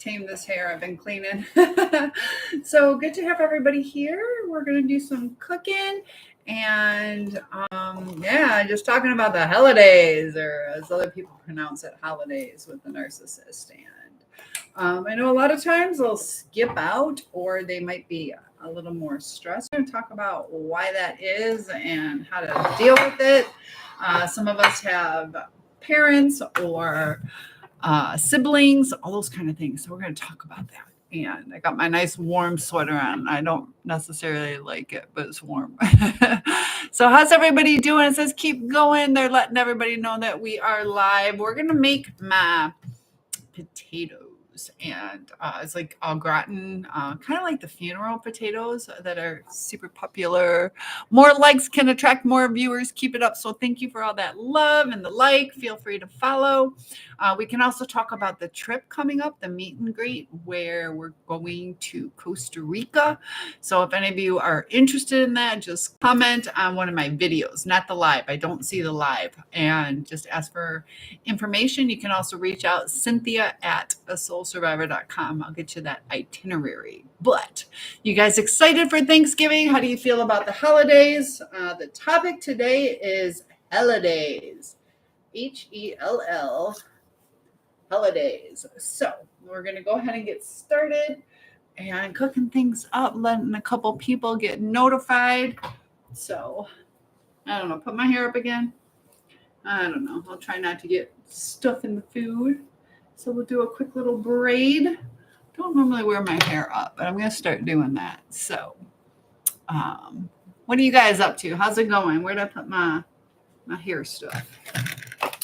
tame this hair. I've been cleaning. So good to have everybody here. We're going to do some cooking and yeah, just talking about the holidays, or as other people pronounce it, holidays with the narcissist. And I know a lot of times they'll skip out or they might be a little more stressed. We're going to talk about why that is and how to deal with it. Some of us have parents or siblings, all those kind of things. So we're going to talk about that. And I got my nice warm sweater on. I don't necessarily like it, but it's warm. So how's everybody doing? It says keep going. They're letting everybody know that we are live. We're going to make my potatoes. And it's like au gratin, kind of like the funeral potatoes that are super popular. More likes can attract more viewers. Keep it up. So thank you for all that love and the like. Feel free to follow. We can also talk about the trip coming up, the meet and greet, where we're going to Costa Rica. So if any of you are interested in that, just comment on one of my videos, not the live. I don't see the live. And just ask for information. You can also reach out, Cynthia@asoulsurvivor.com. I'll get you that itinerary. But you guys excited for Thanksgiving? How do you feel about the holidays? The topic today is holidays. HELL, holidays. So we're going to go ahead and get started and cooking things up, letting a couple people get notified. So I don't know, put my hair up again. I don't know. I'll try not to get stuff in the food. So we'll do a quick little braid. Don't normally wear my hair up, but I'm going to start doing that. So what are you guys up to? How's it going? Where'd I put my hair stuff?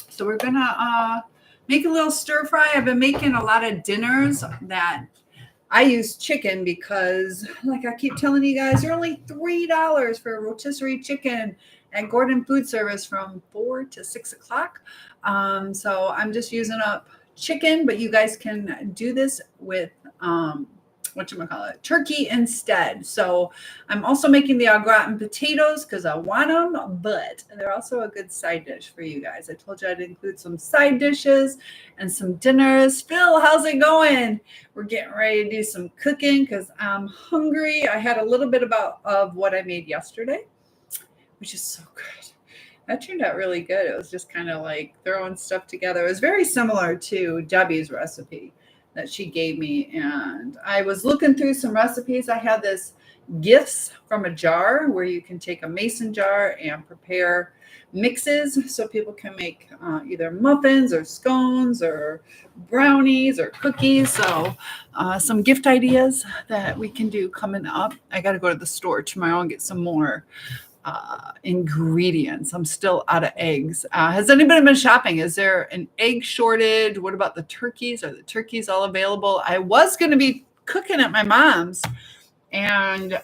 So we're going to make a little stir fry. I've been making a lot of dinners that I use chicken because, like I keep telling you guys, they're only $3 for a rotisserie chicken at Gordon Food Service from 4 to 6 o'clock. So I'm just using up chicken, but you guys can do this with turkey instead. So I'm also making the au gratin potatoes because I want them, but they're also a good side dish for you guys. I told you I'd include some side dishes and some dinners. Phil, how's it going? We're getting ready to do some cooking because I'm hungry. I had a little bit of what I made yesterday, which is so good. That turned out really good. It was just kind of like throwing stuff together. It was very similar to Debbie's recipe that she gave me. And I was looking through some recipes. I had this gifts from a jar where you can take a mason jar and prepare mixes so people can make either muffins or scones or brownies or cookies. So some gift ideas that we can do coming up. I got to go to the store tomorrow and get some more ingredients. I'm still out of eggs. Has anybody been shopping? Is there an egg shortage? What about the turkeys? Are the turkeys all available? I was going to be cooking at my mom's, and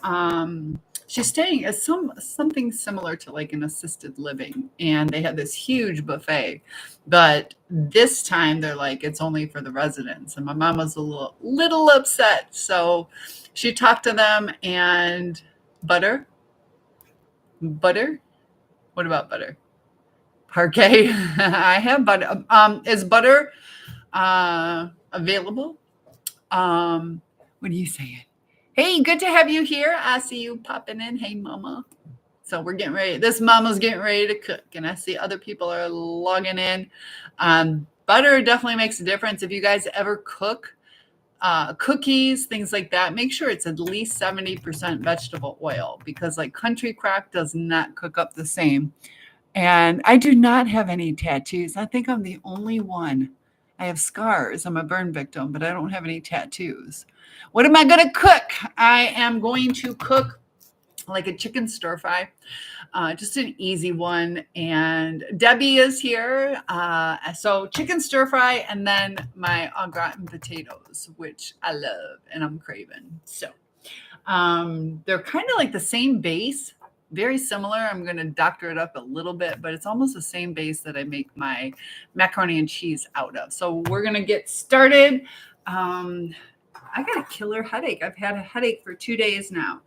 she's staying at something similar to like an assisted living, and they had this huge buffet, but this time they're like it's only for the residents, and my mom was a little upset. So she talked to them, and butter. What about butter? Parquet. I have butter. Is butter available? What are you saying? Hey, good to have you here. I see you popping in. Hey, mama. So we're getting ready. This mama's getting ready to cook, and I see other people are logging in. Butter definitely makes a difference. If you guys ever cook cookies, things like that, make sure it's at least 70% vegetable oil, because like Country Crock does not cook up the same. And I do not have any tattoos. I think I'm the only one. I have scars. I'm a burn victim, but I don't have any tattoos. What am I going to cook? I am going to cook like a chicken stir fry, just an easy one. And Debbie is here. So chicken stir fry, and then my au gratin potatoes, which I love and I'm craving. So they're kind of like the same base, very similar. I'm going to doctor it up a little bit, but it's almost the same base that I make my macaroni and cheese out of. So we're going to get started. I got a killer headache. I've had a headache for 2 days now.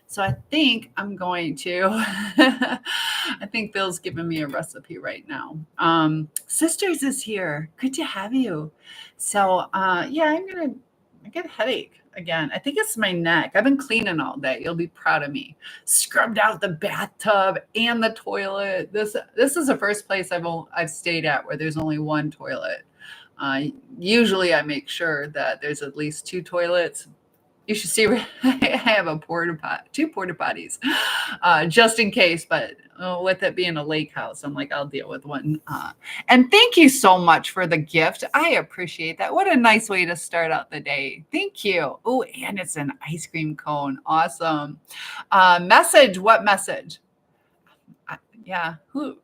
So I think I'm going to, I think Bill's giving me a recipe right now. Sisters is here. Good to have you. So yeah, I'm going to I get a headache again. I think it's my neck. I've been cleaning all day. You'll be proud of me. Scrubbed out the bathtub and the toilet. This is the first place I've stayed at where there's only one toilet. Uh, Usually, I make sure that there's at least two toilets. You should see I have two porta potties, just in case. But with it being a lake house, I'm like, I'll deal with one. And thank you so much for the gift. I appreciate that. What a nice way to start out the day. Thank you. Oh, and it's an ice cream cone. Awesome. Message. What message? Yeah. Who?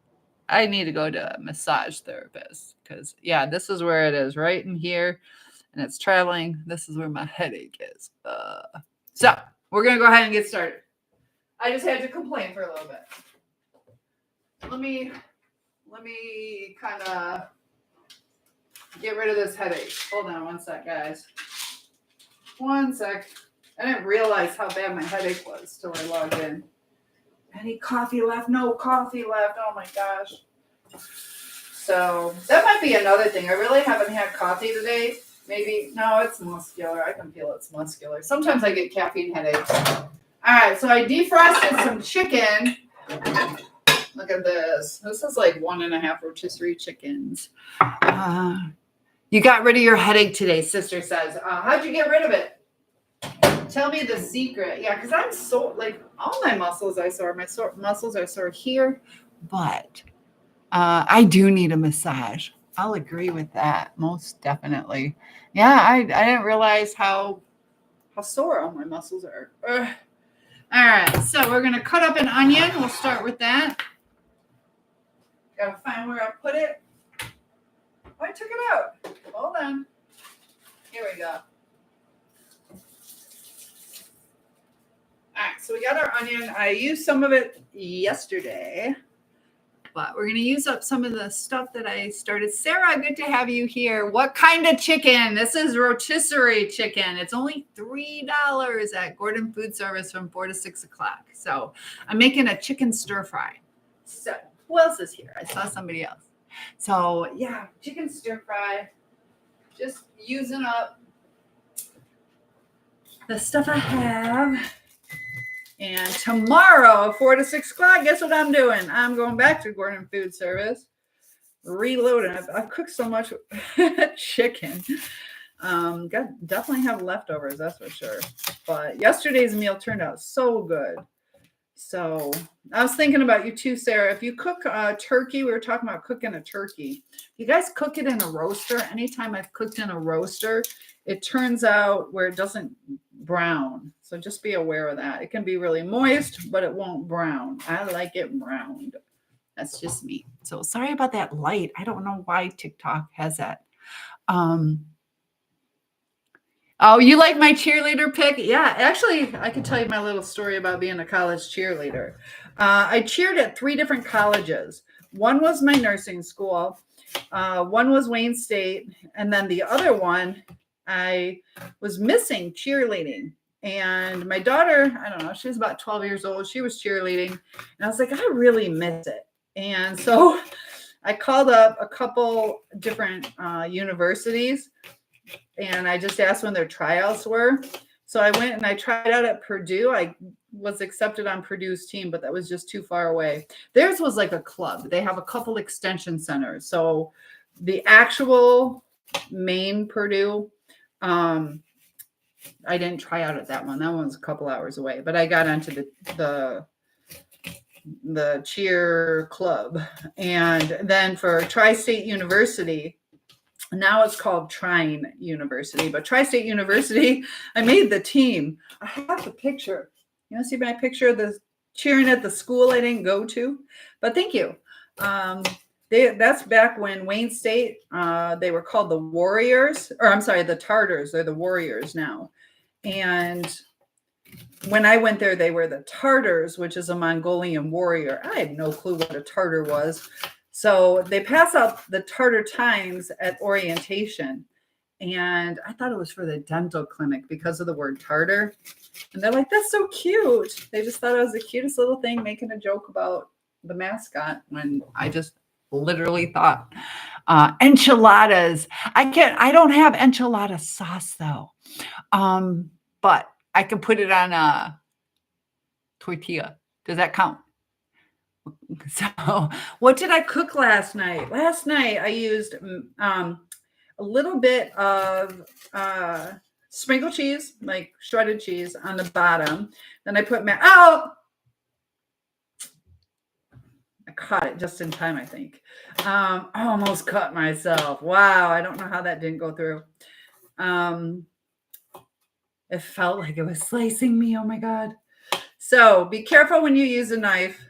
I need to go to a massage therapist because, yeah, this is where it is, right in here. And it's traveling. This is where my headache is. So we're going to go ahead and get started. I just had to complain for a little bit. Let me kind of get rid of this headache. Hold on one sec, guys. One sec. I didn't realize how bad my headache was till I logged in. Any coffee left? No coffee left. Oh my gosh. So that might be another thing. I really haven't had coffee today. Maybe, no, it's muscular. I can feel it's muscular. Sometimes I get caffeine headaches. All right, so I defrosted some chicken. Look at this. This is like 1.5 rotisserie chickens. You got rid of your headache today, sister says. How'd you get rid of it? Tell me the secret. Yeah, because I'm so, like, all my muscles are sore. My muscles are sore here, but I do need a massage. I'll agree with that, most definitely. Yeah, I didn't realize how sore all my muscles are. Ugh. All right, so we're going to cut up an onion. We'll start with that. Got to find where I put it. Oh, I took it out. Hold on. Here we go. All right, so we got our onion. I used some of it yesterday. But we're going to use up some of the stuff that I started. Sarah, good to have you here. What kind of chicken? This is rotisserie chicken. It's only $3 at Gordon Food Service from 4 to 6 o'clock. So I'm making a chicken stir fry. So who else is here? I saw somebody else. So yeah, chicken stir fry. Just using up the stuff I have. And tomorrow, 4 to 6 o'clock, guess what I'm doing? I'm going back to Gordon Food Service, reloading. I've cooked so much chicken. Definitely have leftovers, that's for sure. But yesterday's meal turned out so good. So I was thinking about you too, Sarah. If you cook turkey, we were talking about cooking a turkey. You guys cook it in a roaster. Anytime I've cooked in a roaster, it turns out where it doesn't brown. So just be aware of that. It can be really moist, but it won't brown. I like it browned. That's just me. So sorry about that light. I don't know why TikTok has that. Oh, you like my cheerleader pick? Yeah, actually, I can tell you my little story about being a college cheerleader. I cheered at 3 different colleges. One was my nursing school. One was Wayne State. And then the other one, I was missing cheerleading. And my daughter, I don't know, she was about 12 years old. She was cheerleading. And I was like, I really miss it. And so I called up a couple different universities. And I just asked when their tryouts were. So I went and I tried out at Purdue. I was accepted on Purdue's team, but that was just too far away. Theirs was like a club. They have a couple extension centers. So the actual main Purdue, I didn't try out at that one. That one was a couple hours away. But I got onto the cheer club. And then for Tri-State University, now it's called Trine University, but Tri-State University, I made the team. I have the picture. You want to see my picture of the cheering at the school I didn't go to? But thank you. That's back when Wayne State, they were called the Warriors, or I'm sorry, the Tartars. They're the Warriors now. And when I went there, they were the Tartars, which is a Mongolian warrior. I had no clue what a Tartar was. So they pass out the Tartar Times at orientation. And I thought it was for the dental clinic because of the word tartar. And they're like, that's so cute. They just thought it was the cutest little thing, making a joke about the mascot when I just literally thought Enchiladas. I don't have enchilada sauce though. But I can put it on a tortilla. Does that count? So, what did I cook last night? Last night I used a little bit of sprinkled cheese, like shredded cheese, on the bottom. Then I put I caught it just in time, I think. I almost cut myself. Wow, I don't know how that didn't go through. It felt like it was slicing me. Oh my God. So be careful when you use a knife,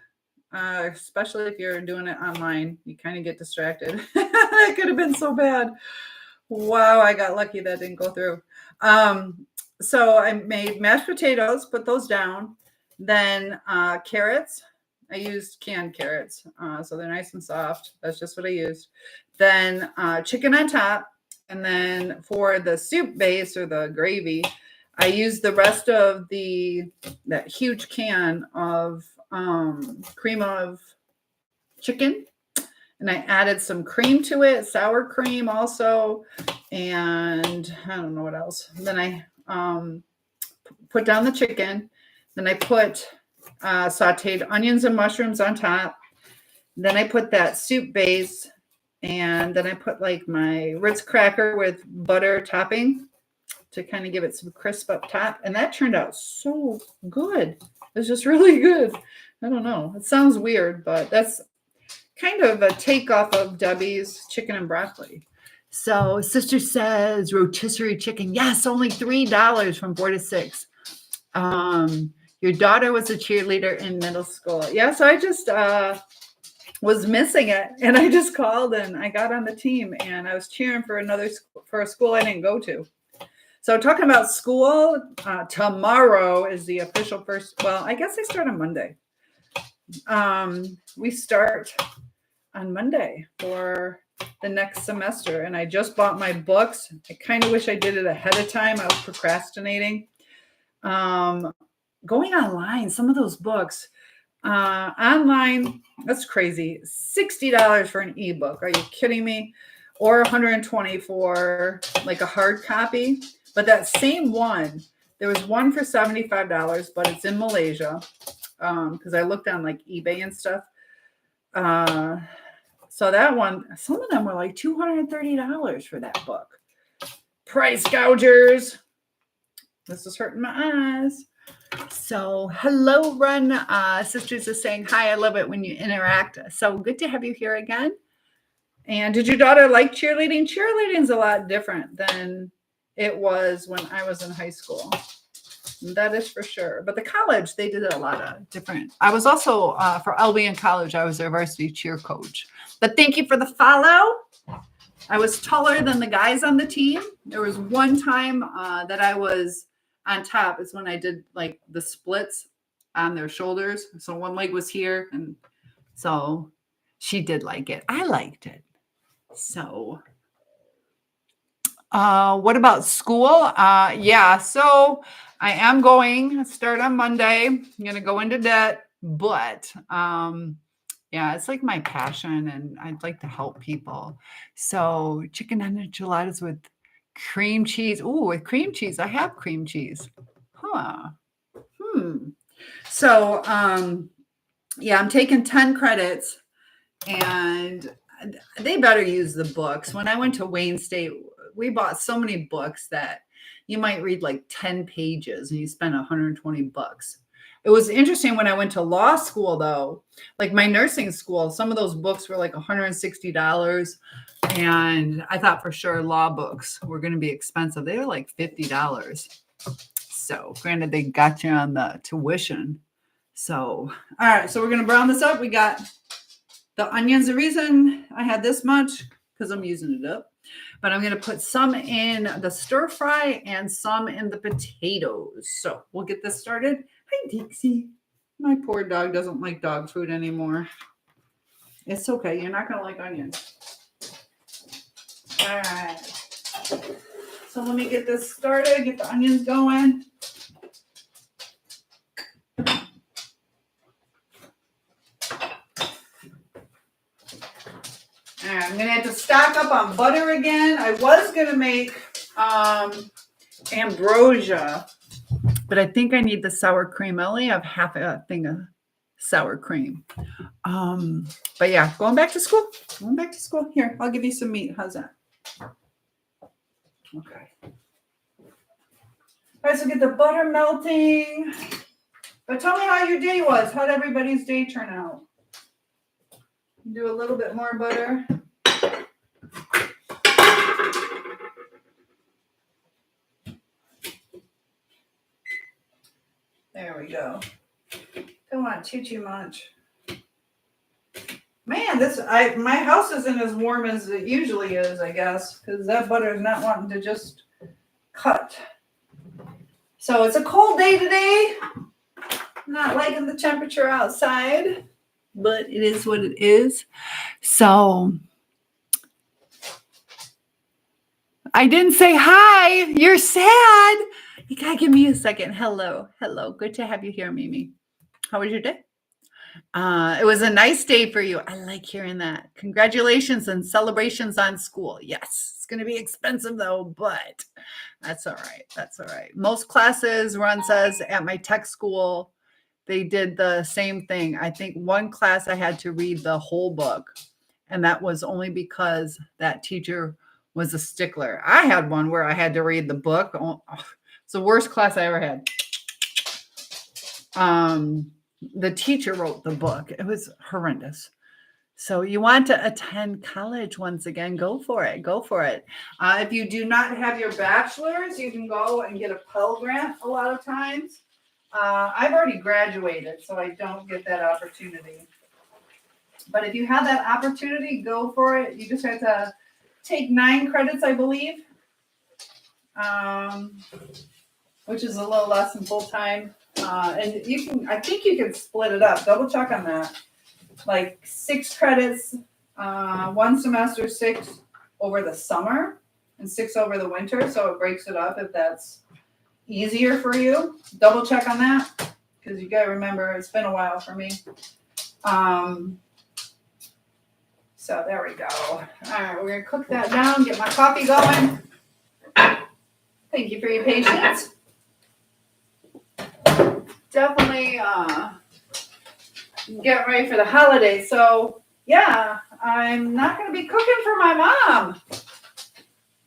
especially if you're doing it online. You kind of get distracted. That could have been so bad. Wow, I got lucky that didn't go through. So I made mashed potatoes, put those down. Then carrots. I used canned carrots, so they're nice and soft. That's just what I used. Then chicken on top. And then for the soup base or the gravy, I used the rest of that huge can of cream of chicken. And I added some cream to it, sour cream also. And I don't know what else. Then I put down the chicken. Then I put sauteed onions and mushrooms on top. Then I put that soup base. And then I put like my Ritz cracker with butter topping to kind of give it some crisp up top. And that turned out so good. It's just really good. I don't know. It sounds weird, but that's kind of a takeoff of Debbie's chicken and broccoli. So sister says rotisserie chicken. Yes, only $3 from 4 to 6. Your daughter was a cheerleader in middle school. Yeah, so I just was missing it, and I just called and I got on the team, and I was cheering for a school I didn't go to. So talking about school, tomorrow is the official first. Well, I guess I start on Monday. We start on Monday for the next semester, and I just bought my books. I kind of wish I did it ahead of time. I was procrastinating. Going online, some of those books online, that's crazy. $60 for an ebook. Are you kidding me? Or $120 for like a hard copy. But that same one, there was one for $75, but it's in Malaysia. Because I looked on like eBay and stuff. So that one, some of them were like $230 for that book. Price gougers. This is hurting my eyes. So hello, Run. Sisters is saying, hi, I love it when you interact. So good to have you here again. And did your daughter like cheerleading? Cheerleading is a lot different than it was when I was in high school. That is for sure. But the college, they did a lot of different. I was also, for LB in college, I was their varsity cheer coach. But thank you for the follow. I was taller than the guys on the team. There was one time that I was on top. It's when I did like the splits on their shoulders. So one leg was here. And so she did like it. I liked it. So what about school? Yeah, so I am going to start on Monday. I'm going to go into debt, but yeah, it's like my passion and I'd like to help people. So chicken and enchiladas with cream cheese. Ooh, with cream cheese. I have cream cheese. Huh. So yeah, I'm taking 10 credits and they better use the books. When I went to Wayne State, we bought so many books that you might read like 10 pages and you spend $120. It was interesting when I went to law school, though, like my nursing school, some of those books were like $160. And I thought for sure law books were going to be expensive. They were like $50. So granted, they got you on the tuition. So, all right. So we're going to brown this up. We got the onions. The reason I had this much, because I'm using it up. But I'm going to put some in the stir fry and some in the potatoes. So we'll get this started. Hi, Dixie. My poor dog doesn't like dog food anymore. It's okay. You're not going to like onions. All right. So let me get this started, get the onions going. All right, I'm going to have to stock up on butter again. I was going to make ambrosia, but I think I need the sour cream. I only have half a thing of sour cream. But yeah, going back to school. Going back to school. Here, I'll give you some meat. How's that? Okay. All right, so get the butter melting. But tell me how your day was. How'd everybody's day turn out? Do a little bit more butter. There we go. Don't want too much. Man, my house isn't as warm as it usually is, I guess, because that butter is not wanting to just cut. So it's a cold day today. Not liking the temperature outside, but it is what it is. So I didn't say hi. You're sad. You gotta give me a second. Hello. Good to have you here, Mimi. How was your day? It was a nice day for you. I like hearing that. Congratulations and celebrations on school. Yes, it's going to be expensive though, but that's all right. That's all right. Most classes, Ron says, at my tech school, they did the same thing. I think one class I had to read the whole book, and that was only because that teacher was a stickler. I had one where I had to read the book. Oh, it's the worst class I ever had. The teacher wrote the book. It was horrendous. So you want to attend college once again, go for it. Go for it. If you do not have your bachelor's, you can go and get a Pell Grant a lot of times. I've already graduated, so I don't get that opportunity. But if you have that opportunity, go for it. You just have to take 9 credits, I believe, which is a little less than full time. And I think you can split it up. Double check on that. Like 6 credits, one semester, 6 over the summer and 6 over the winter. So it breaks it up if that's easier for you. Double check on that because you got to remember it's been a while for me. So there we go. All right, we're going to cook that down, get my coffee going. Thank you for your patience. Definitely get ready for the holidays. So yeah, I'm not going to be cooking for my mom,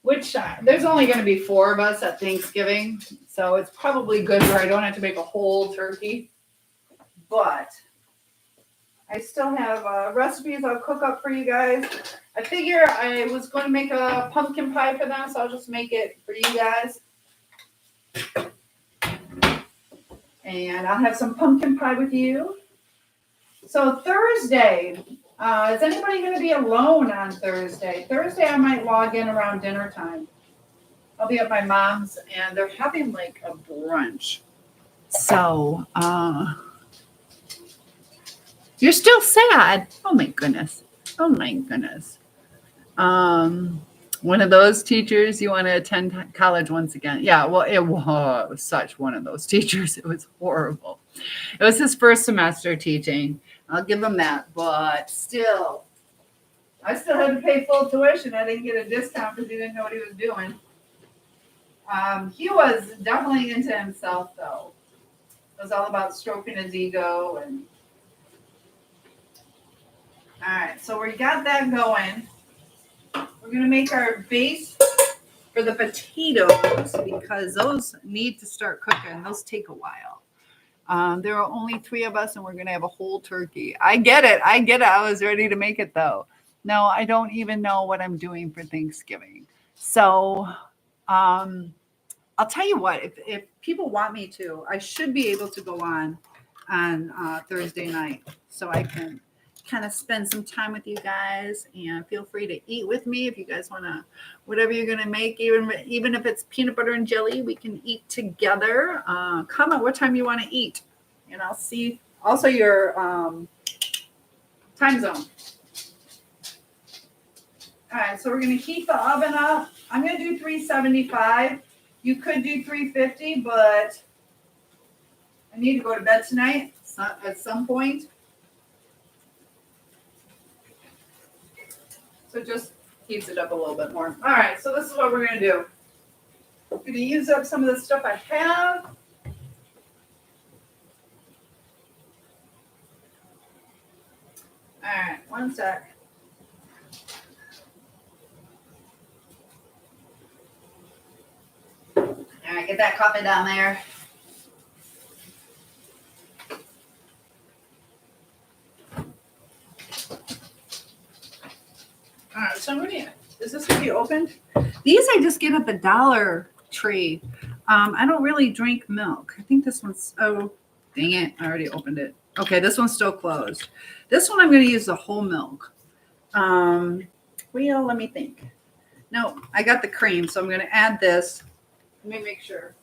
which there's only going to be 4 of us at Thanksgiving. So it's probably good where I don't have to make a whole turkey. But I still have recipes I'll cook up for you guys. I figure I was going to make a pumpkin pie for them, so I'll just make it for you guys. And I'll have some pumpkin pie with you. So Thursday, is anybody going to be alone on Thursday? Thursday, I might log in around dinner time. I'll be at my mom's, and they're having like a brunch. So, you're still sad. Oh my goodness. One of those teachers, you want to attend college once again. Yeah, well, it was such one of those teachers. It was horrible. It was his first semester teaching. I'll give him that. But still, I still had to pay full tuition. I didn't get a discount because he didn't know what he was doing. He was definitely into himself, though. It was all about stroking his ego. And all right, so we got that going. We're going to make our base for the potatoes because those need to start cooking. Those take a while. There are only 3 of us, and we're going to have a whole turkey. I get it. I was ready to make it, though. No, I don't even know what I'm doing for Thanksgiving. So I'll tell you what. If people want me to, I should be able to go on Thursday night so I can kind of spend some time with you guys, and feel free to eat with me if you guys want to, whatever you're going to make, even if it's peanut butter and jelly, we can eat together. Comment what time you want to eat, and I'll see also your time zone. All right, so we're going to heat the oven up. I'm going to do 375. You could do 350, but I need to go to bed tonight at some point. So it just heats it up a little bit more. All right, so this is what we're going to do. I'm going to use up some of the stuff I have. All right, one sec. All right, get that coffee down there. All right, so I'm going to, is this going to be opened? These I just get at the Dollar Tree. I don't really drink milk. I think this one's, oh, dang it. I already opened it. Okay, this one's still closed. This one I'm going to use the whole milk. Well, let me think. No, I got the cream, so I'm going to add this. Let me make sure.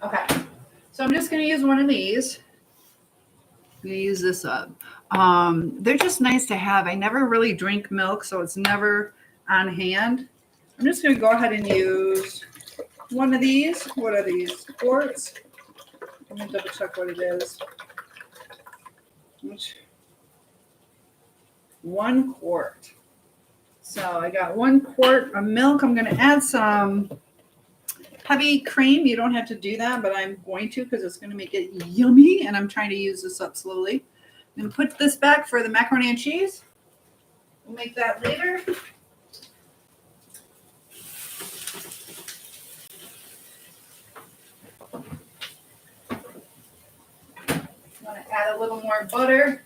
Okay, so I'm just going to use one of these. I'm going to use this up. They're just nice to have. I never really drink milk, so it's never on hand. I'm just going to go ahead and use one of these. What are these? Quarts. Let me double check what it is. 1 quart. So I got 1 quart of milk. I'm going to add some heavy cream. You don't have to do that, but I'm going to because it's going to make it yummy, and I'm trying to use this up slowly. I'm going to put this back for the macaroni and cheese. We'll make that later. I'm going to add a little more butter.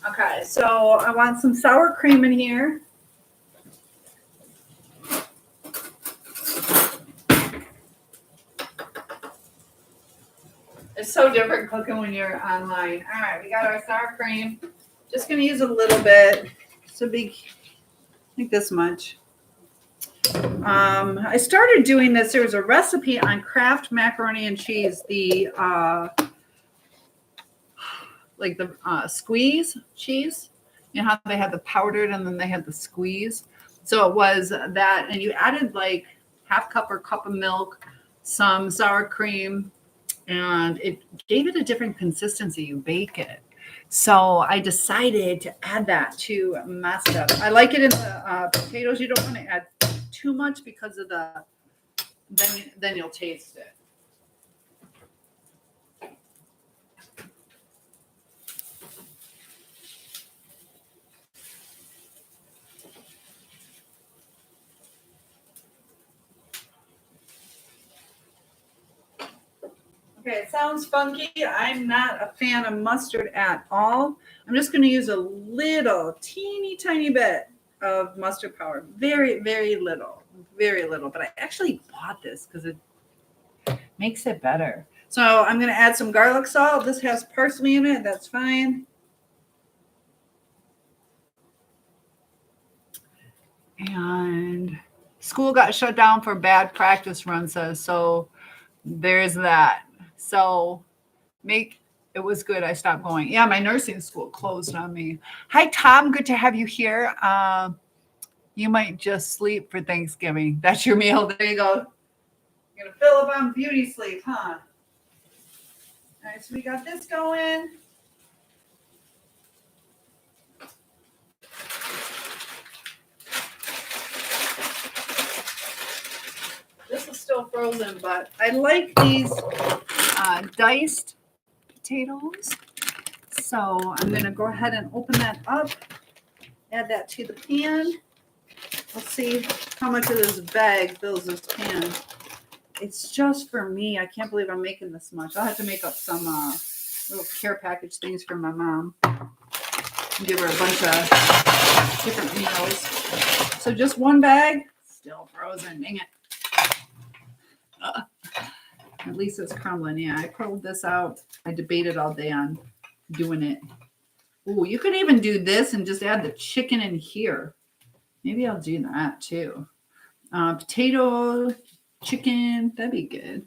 Okay, so I want some sour cream in here. It's so different cooking when you're online. All right, we got our sour cream. Just going to use a little bit. It's a big, I think this much. I started doing this. There was a recipe on Kraft macaroni and cheese. The squeeze cheese. You know how they had the powdered and then they had the squeeze. So it was that, and you added like half cup or cup of milk, some sour cream, and it gave it a different consistency. You bake it. So I decided to add that to my stuff. I like it in the potatoes. You don't want to add too much because of the, then you'll taste it. Okay, it sounds funky. I'm not a fan of mustard at all. I'm just going to use a little, teeny tiny bit of mustard powder. Very, very little. Very little. But I actually bought this because it makes it better. So I'm going to add some garlic salt. This has parsley in it. That's fine. And school got shut down for bad practice, Run says. So there's that. So it was good. I stopped going. Yeah, my nursing school closed on me. Hi, Tom. Good to have you here. You might just sleep for Thanksgiving. That's your meal. There you go. You're going to fill up on beauty sleep, huh? All right, so we got this going. This is still frozen, but I like these diced potatoes. So I'm going to go ahead and open that up, add that to the pan. Let's see how much of this bag fills this pan. It's just for me. I can't believe I'm making this much. I'll have to make up some little care package things for my mom. And give her a bunch of different meals. So just one bag, still frozen. Dang it. At least it's crumbling. Yeah, I pulled this out. I debated all day on doing it. Ooh, you could even do this and just add the chicken in here. Maybe I'll do that too. Potato, chicken, that'd be good.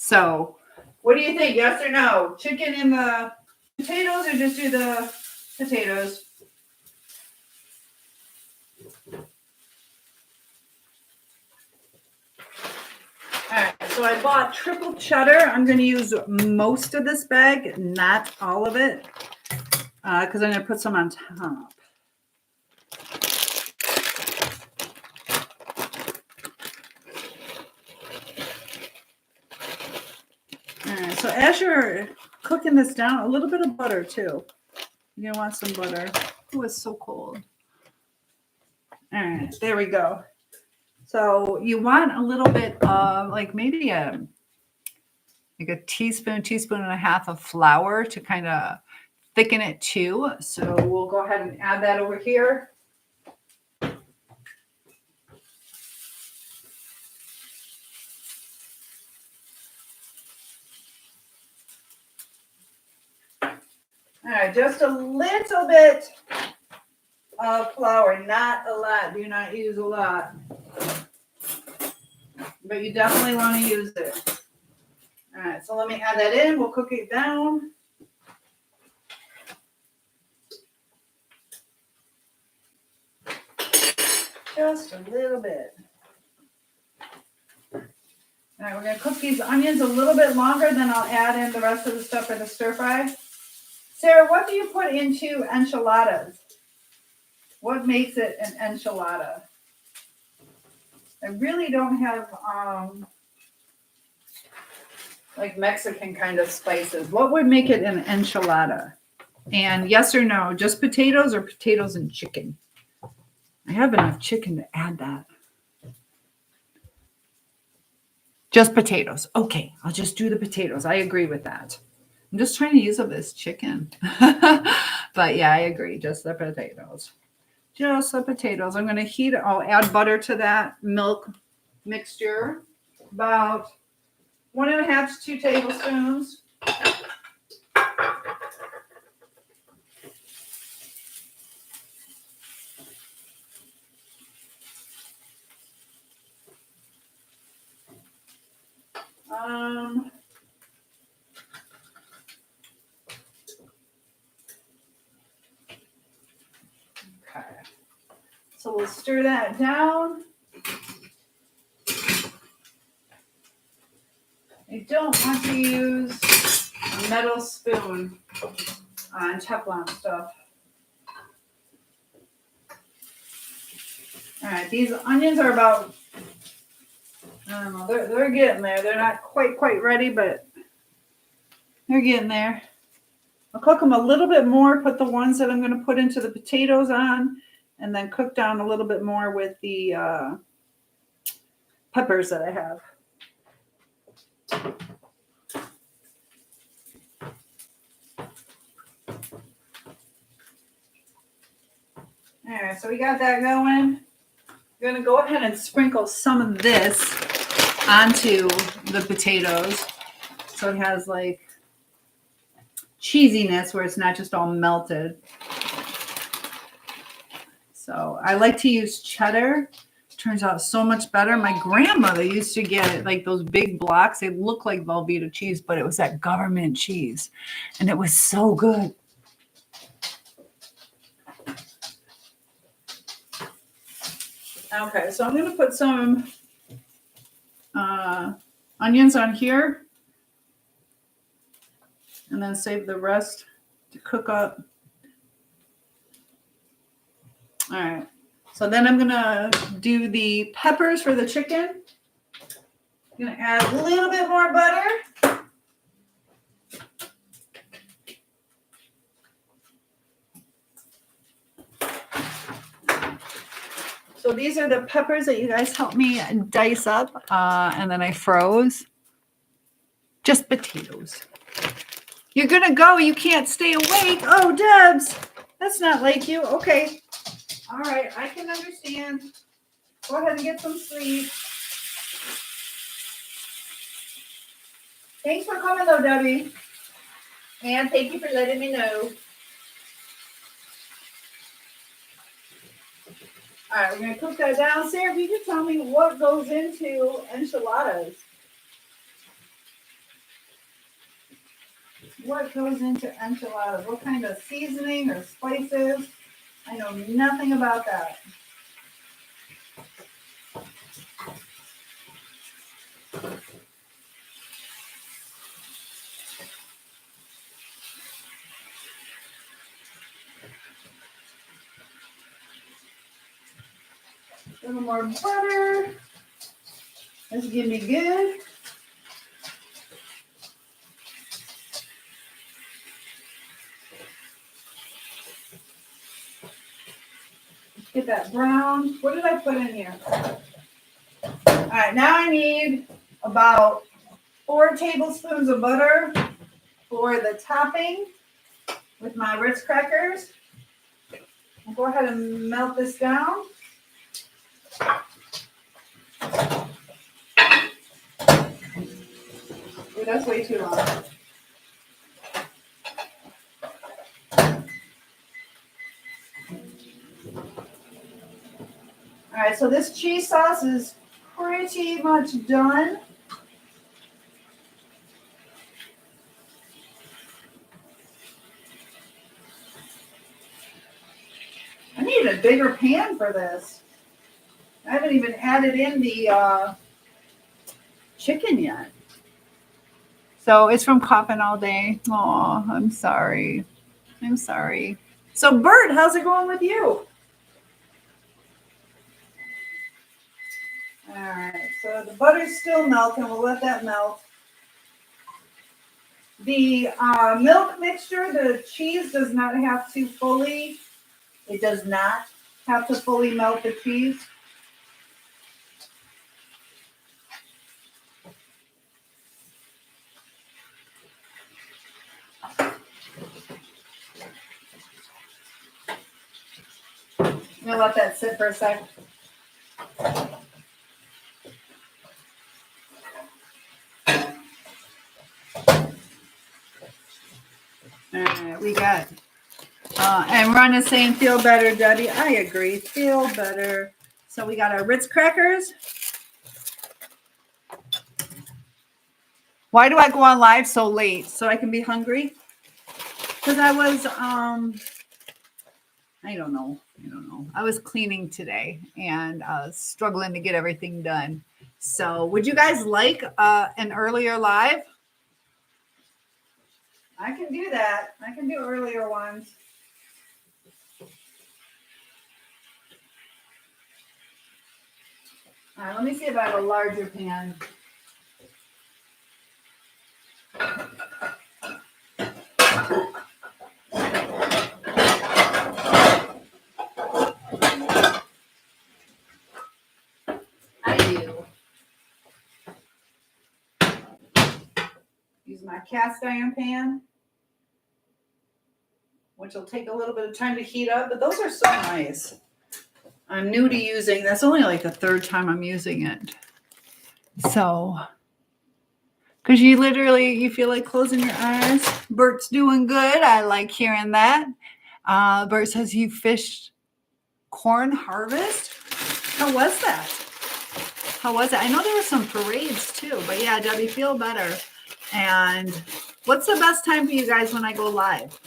So what do you think? Yes or no? Chicken in the potatoes or just do the potatoes? All right, so I bought triple cheddar. I'm going to use most of this bag, not all of it, because I'm going to put some on top. All right, so as you're cooking this down, a little bit of butter too. You're going to want some butter. Oh, it's so cold. All right, there we go. So you want a little bit of like maybe a teaspoon and a half of flour to kind of thicken it too. So we'll go ahead and add that over here. All right, just a little bit of flour, not a lot. Do not use a lot. But you definitely want to use it. All right, so let me add that in. We'll cook it down. Just a little bit. All right, we're going to cook these onions a little bit longer, then I'll add in the rest of the stuff for the stir fry. Sarah, what do you put into enchiladas? What makes it an enchilada? I really don't have like Mexican kind of spices. What would make it an enchilada? And yes or no, just potatoes or potatoes and chicken? I have enough chicken to add that. Just potatoes. Okay, I'll just do the potatoes. I agree with that. I'm just trying to use up this chicken. But yeah, I agree. Just the potatoes. Just the potatoes. I'm going to heat it. I'll add butter to that milk mixture. About 1.5 to 2 tablespoons. Okay. So we'll stir that down. I don't want to use a metal spoon on Teflon stuff. All right, these onions are about, I don't know, they're getting there. They're not quite ready, but they're getting there. I'll cook them a little bit more, put the ones that I'm going to put into the potatoes on, and then cook down a little bit more with the peppers that I have. All right, so we got that going. We're going to go ahead and sprinkle some of this onto the potatoes so it has like cheesiness where it's not just all melted. So I like to use cheddar. Turns out so much better. My grandmother used to get it like those big blocks. They look like Velveeta cheese, but it was that government cheese. And it was so good. Okay, so I'm going to put some onions on here and then save the rest to cook up. All right, so then I'm going to do the peppers for the chicken. I'm going to add a little bit more butter. So these are the peppers that you guys helped me dice up, and then I froze. Just potatoes. You're going to go. You can't stay awake. Oh, Debs, that's not like you. Okay. All right. I can understand. Go ahead and get some sleep. Thanks for coming, though, Debbie. And thank you for letting me know. All right, we're going to cook that down. Sarah, if you could tell me what goes into enchiladas. What goes into enchiladas? What kind of seasoning or spices? I know nothing about that. A little more butter. This is gonna be good. Get that brown. What did I put in here? All right, now I need about 4 tablespoons of butter for the topping with my Ritz crackers. I'll go ahead and melt this down. Ooh, that's way too long. All right, so this cheese sauce is pretty much done. I need a bigger pan for this. I haven't even added in the chicken yet. So it's from Coughing All Day. Oh, I'm sorry. I'm sorry. So Bert, how's it going with you? All right, so the butter's still melting. We'll let that melt. The milk mixture, the cheese does not have to fully, it does not have to fully melt the cheese. I'm gonna let that sit for a sec. All right, we got, and Ron is saying, feel better, Debbie. I agree, feel better. So we got our Ritz crackers. Why do I go on live so late? So I can be hungry? Because I was, I don't know. I was cleaning today and struggling to get everything done. So would you guys like an earlier live? I can do that. I can do earlier ones. All right, let me see if I have a larger pan. I do. Use my cast iron pan, which will take a little bit of time to heat up, but those are so nice. I'm new to using, that's only like the 3rd time I'm using it. So, because you feel like closing your eyes. Bert's doing good. I like hearing that. Bert says you fished corn harvest. How was that? I know there were some parades too, but yeah, Debbie, feel better. And what's the best time for you guys when I go live?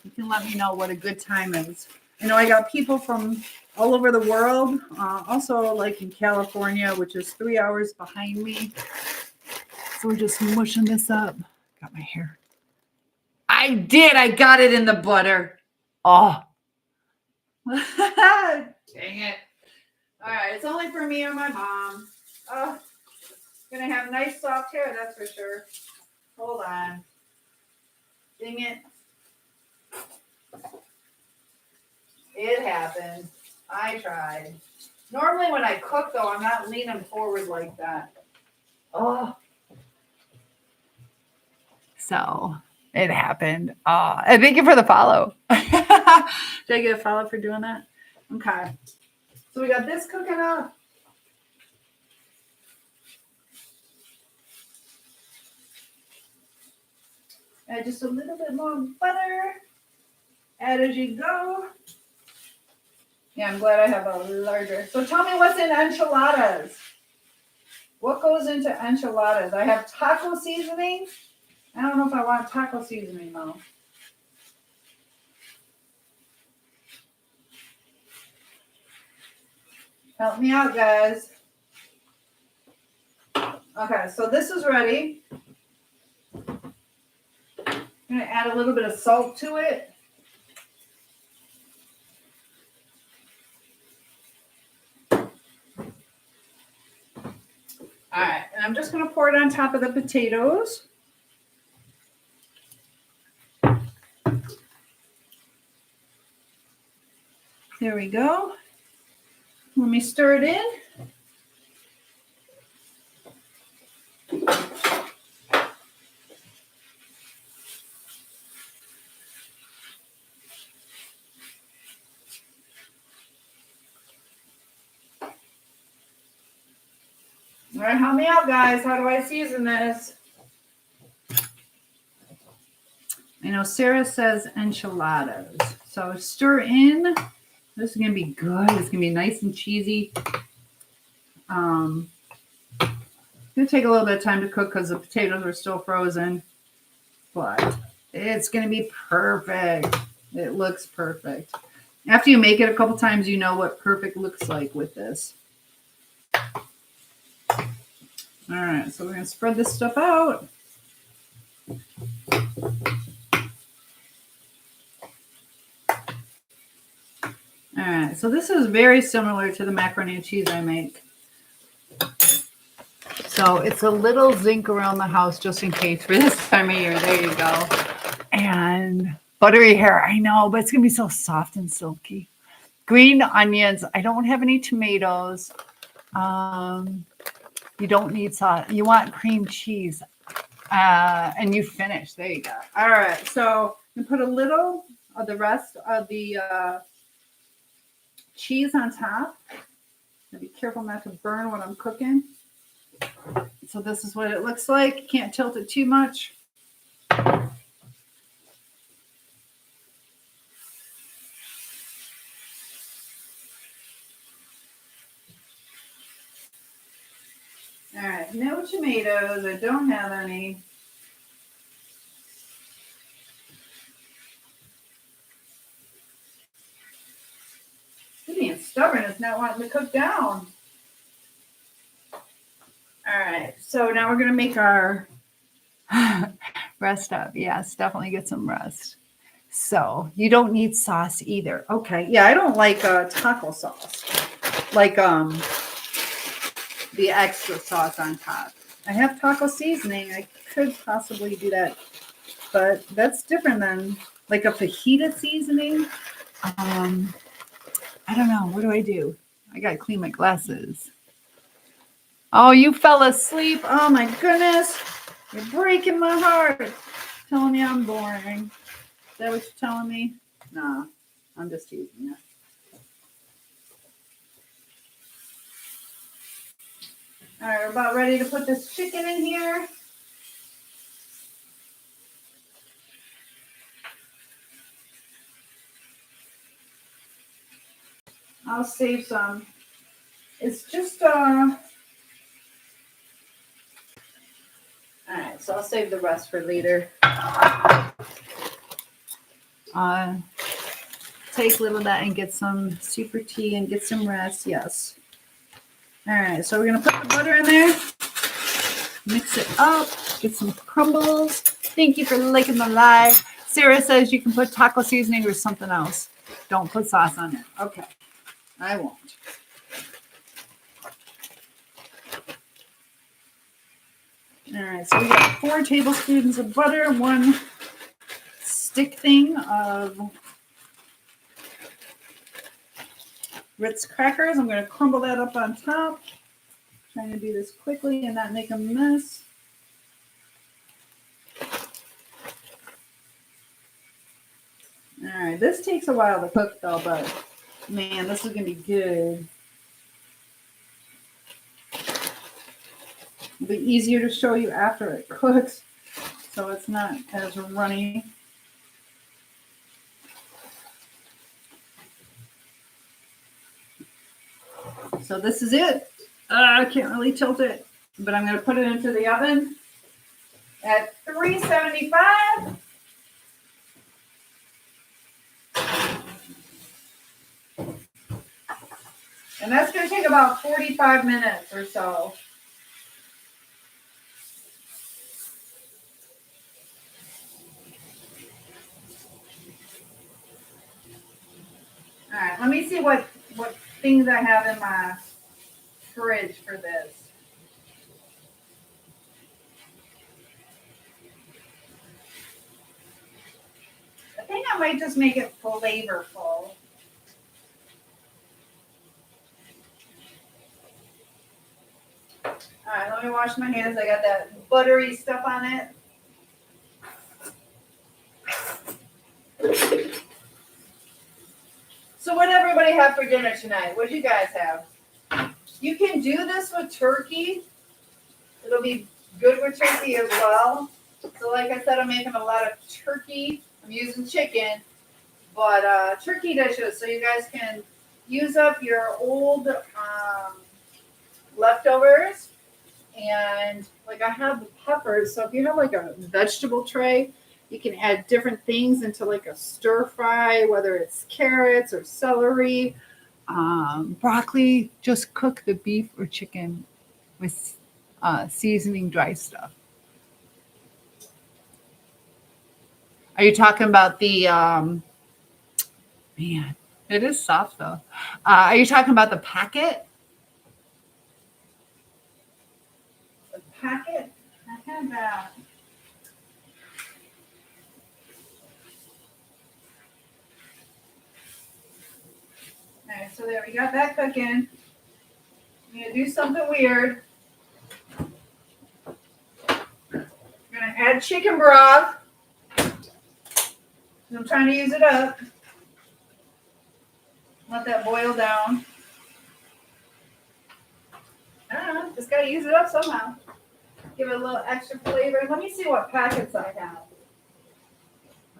You can let me know what a good time is. I know I got people from all over the world, also like in California, which is 3 hours behind me. So we're just mushing this up. Got my hair. I did. I got it in the butter. Oh. Dang it. All right. It's only for me or my mom. Oh, gonna have nice soft hair, that's for sure. Hold on. Dang it. It happened. I tried. Normally when I cook, though, I'm not leaning forward like that. Oh. So it happened. And thank you for the follow. Did I get a follow for doing that? Okay. So we got this cooking up. Add just a little bit more butter. Add as you go. Yeah, I'm glad I have a larger. So tell me what's in enchiladas. What goes into enchiladas? I have taco seasoning. I don't know if I want taco seasoning though. Help me out, guys. Okay, so this is ready. I'm going to add a little bit of salt to it. All right, and I'm just going to pour it on top of the potatoes. There we go. Let me stir it in. All right, help me out, guys. How do I season this? I know Sarah says enchiladas. So stir in. This is going to be good. It's going to be nice and cheesy. It's going to take a little bit of time to cook because the potatoes are still frozen. But it's going to be perfect. It looks perfect. After you make it a couple times, you know what perfect looks like with this. All right, so we're going to spread this stuff out. All right, so this is very similar to the macaroni and cheese I make. So it's a little zinc around the house just in case for this time of year. There you go. And buttery hair, I know, but it's going to be so soft and silky. Green onions. I don't have any tomatoes. You don't need sauce. You want cream cheese. And you finish. There you go. All right. So you put a little of the rest of the cheese on top. Be careful not to burn when I'm cooking. So this is what it looks like. You can't tilt it too much. All right, no tomatoes. I don't have any. Being stubborn is not wanting to cook down. All right, so now we're going to make our rest up. Yes, definitely get some rest. So you don't need sauce either. Okay, yeah, I don't like taco sauce. Like the extra sauce on top. I have taco seasoning. I could possibly do that, but that's different than like a fajita seasoning. I don't know. What do I do? I got to clean my glasses. Oh, you fell asleep. Oh my goodness. You're breaking my heart. Telling me I'm boring. Is that what you're telling me? Nah, I'm just teasing you. All right, we're about ready to put this chicken in here. I'll save some. It's just, all right, so I'll save the rest for later. Take a little of that and get some super tea and get some rest, yes. All right, so we're going to put the butter in there. Mix it up. Get some crumbles. Thank you for liking the live. Sarah says you can put taco seasoning or something else. Don't put sauce on it. Okay, I won't. All right, so we got 4 tablespoons of butter, 1 stick thing of Ritz crackers. I'm going to crumble that up on top. Trying to do this quickly and not make a mess. All right, this takes a while to cook though, but man, this is going to be good. It'll be easier to show you after it cooks, so it's not as runny. So this is it. I can't really tilt it, but I'm going to put it into the oven at 375. And that's going to take about 45 minutes or so. All right, let me see what things I have in my fridge for this. I think I might just make it flavorful. All right, let me wash my hands. I got that buttery stuff on it. So what did everybody have for dinner tonight? What did you guys have? You can do this with turkey. It'll be good with turkey as well. So like I said, I'm making a lot of turkey. I'm using chicken, but turkey dishes. So you guys can use up your old leftovers. And like I have the peppers. So if you have like a vegetable tray, you can add different things into like a stir fry, whether it's carrots or celery, broccoli. Just cook the beef or chicken with seasoning dry stuff. Are you talking about the man? It is soft though. Are you talking about the packet? The packet? I have that. All right, so there we got that cooking. I'm gonna do something weird. I'm gonna add chicken broth. I'm trying to use it up. Let that boil down. I don't know, just gotta use it up somehow. Give it a little extra flavor. Let me see what packets I have.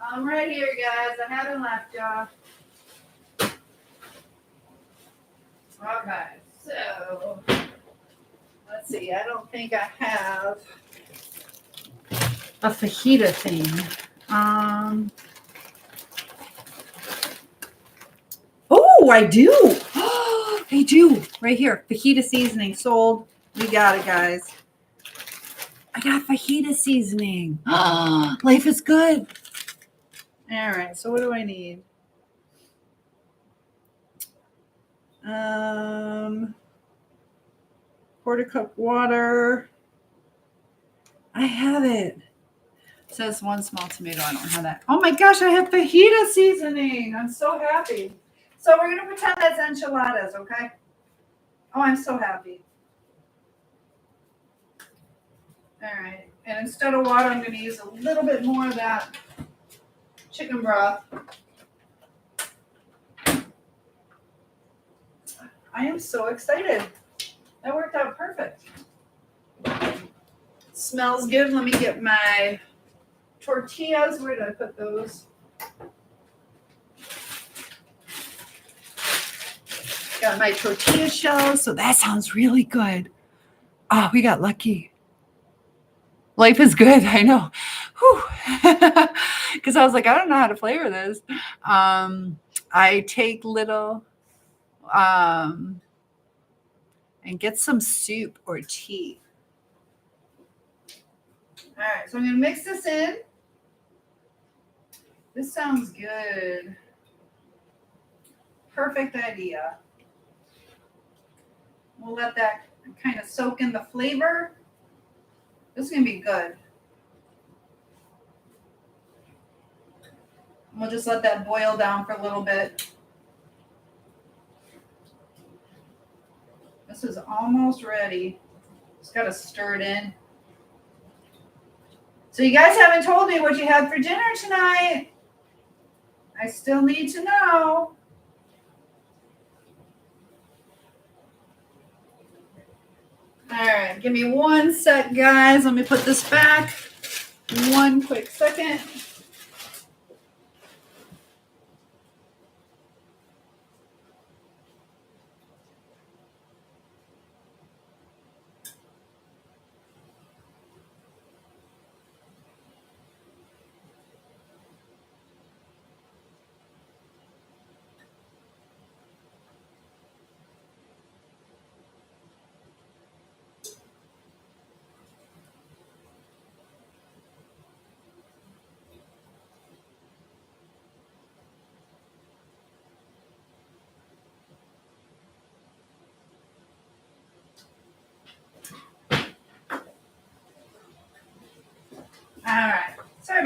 I'm right here, guys. I haven't left y'all. Okay, so let's see. I don't think I have a fajita thing. Oh, I do. I do. Right here. Fajita seasoning sold. We got it, guys. I got fajita seasoning. Life is good. All right. So what do I need? Quarter cup water. I have it. It says 1 small tomato. I don't have that. Oh my gosh, I have fajita seasoning. I'm so happy. So we're going to pretend that's enchiladas, okay? Oh, I'm so happy. All right. And instead of water, I'm going to use a little bit more of that chicken broth. I am so excited. That worked out perfect. Smells good. Let me get my tortillas. Where did I put those? Got my tortilla shells. So that sounds really good. Oh, we got lucky. Life is good. I know. Because I was like, I don't know how to flavor this. I take little and get some soup or tea. All right, so I'm going to mix this in. This sounds good. Perfect idea. We'll let that kind of soak in the flavor. This is going to be good. We'll just let that boil down for a little bit. This is almost ready. Just got to stir it in. So you guys haven't told me what you had for dinner tonight. I still need to know. All right, give me 1 sec, guys. Let me put this back. 1 quick second.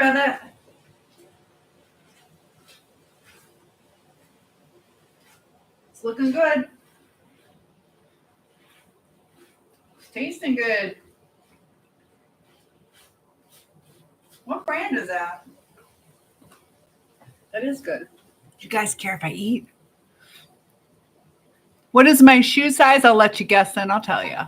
about that? It's looking good. It's tasting good. What brand is that? That is good. Do you guys care if I eat? What is my shoe size? I'll let you guess, then I'll tell you.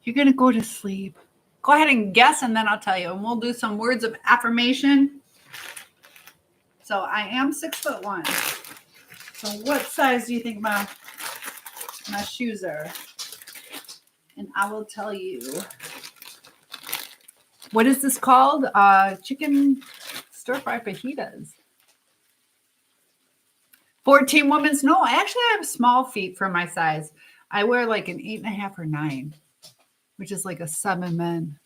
You're going to go to sleep. Go ahead and guess, and then I'll tell you. And we'll do some words of affirmation. So I am 6'1". So what size do you think my shoes are? And I will tell you. What is this called? Chicken stir-fry fajitas. 14 women's. No, actually I have small feet for my size. I wear like an 8.5 or 9, which is like a 7 men.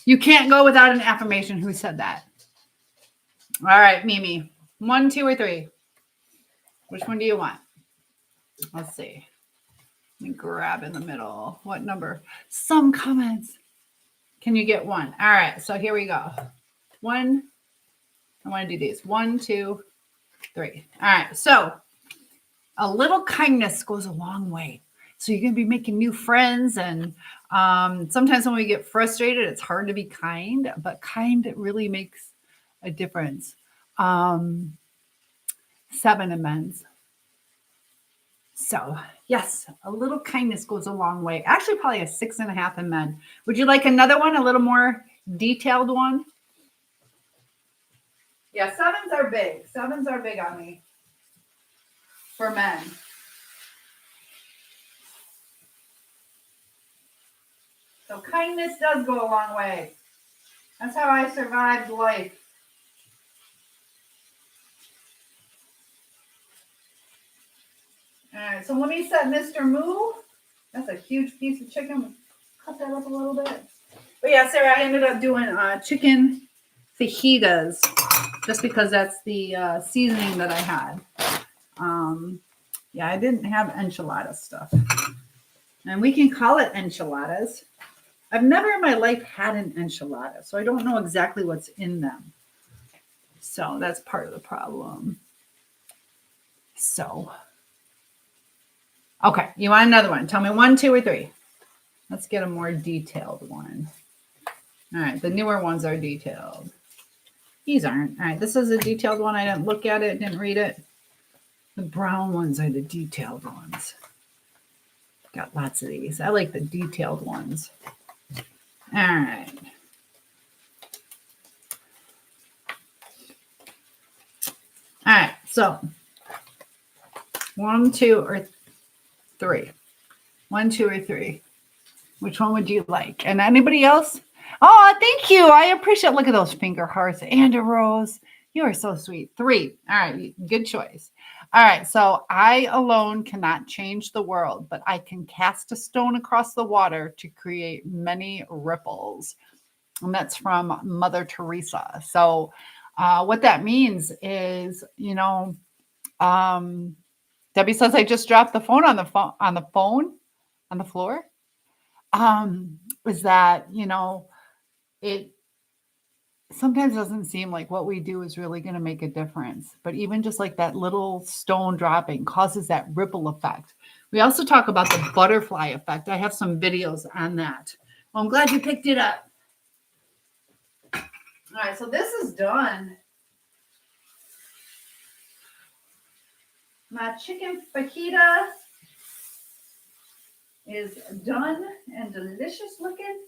You can't go without an affirmation. Who said that? All right, Mimi. 1, 2, or 3. Which one do you want? Let's see. Let me grab in the middle. What number? Some comments. Can you get 1? All right, so here we go. 1. I want to do these. 1, 2, 3. All right, so a little kindness goes a long way. So you're going to be making new friends. And sometimes when we get frustrated, it's hard to be kind. But kind really makes a difference. 7 amends. So yes, a little kindness goes a long way. Actually, probably a 6.5 amend. Would you like another one? A little more detailed one? Yeah, 7s are big. 7s are big on me. For men. So kindness does go a long way. That's how I survived life. All right, so let me set Mr. Moo. That's a huge piece of chicken. Cut that up a little bit. But yeah, Sarah, I ended up doing chicken fajitas just because that's the seasoning that I had. Yeah, I didn't have enchilada stuff. And we can call it enchiladas. I've never in my life had an enchilada, so I don't know exactly what's in them. So that's part of the problem. So, okay, you want another one? Tell me 1, 2, or 3. Let's get a more detailed one. All right, the newer ones are detailed. These aren't. All right, this is a detailed one. I didn't look at it, didn't read it. The brown ones are the detailed ones. Got lots of these. I like the detailed ones. All right. All right, so 1, 2, or 3. 1, 2, or 3. Which one would you like? And anybody else? Oh, thank you. I appreciate. Look at those finger hearts and a rose. You are so sweet. 3. All right, good choice. All right, so I alone cannot change the world, but I can cast a stone across the water to create many ripples. And that's from Mother Teresa. So what that means is, Debbie says I just dropped the phone on the floor. Is that, it sometimes doesn't seem like what we do is really going to make a difference. But even just like that little stone dropping causes that ripple effect. We also talk about the butterfly effect. I have some videos on that. Well, I'm glad you picked it up. All right, so this is done. My chicken fajita is done and delicious looking.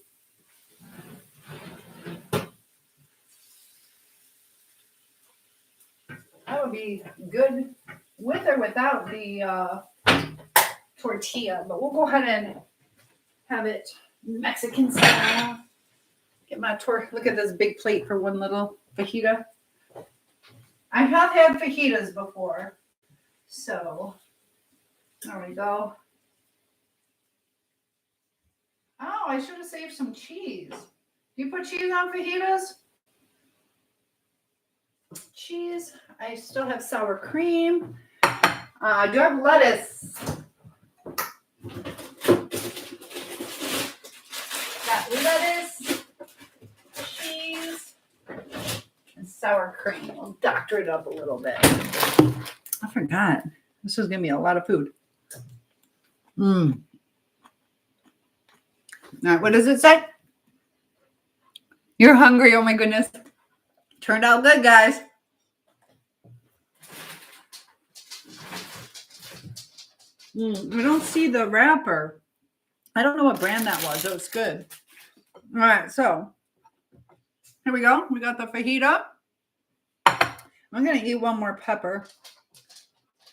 That would be good with or without the tortilla, but we'll go ahead and have it Mexican style. Get my look at this big plate for one little fajita. I have had fajitas before, so there we go. Oh, I should have saved some cheese. Do you put cheese on fajitas? Cheese. I still have sour cream. Do I have lettuce? Got lettuce. sour cream. We'll doctor it up a little bit. I forgot. This is going to be a lot of food. All right, what does it say? You're hungry. Oh my goodness. Turned out good, guys. I don't see the wrapper. I don't know what brand that was. It was good. All right, so here we go. We got the fajita. I'm going to eat one more pepper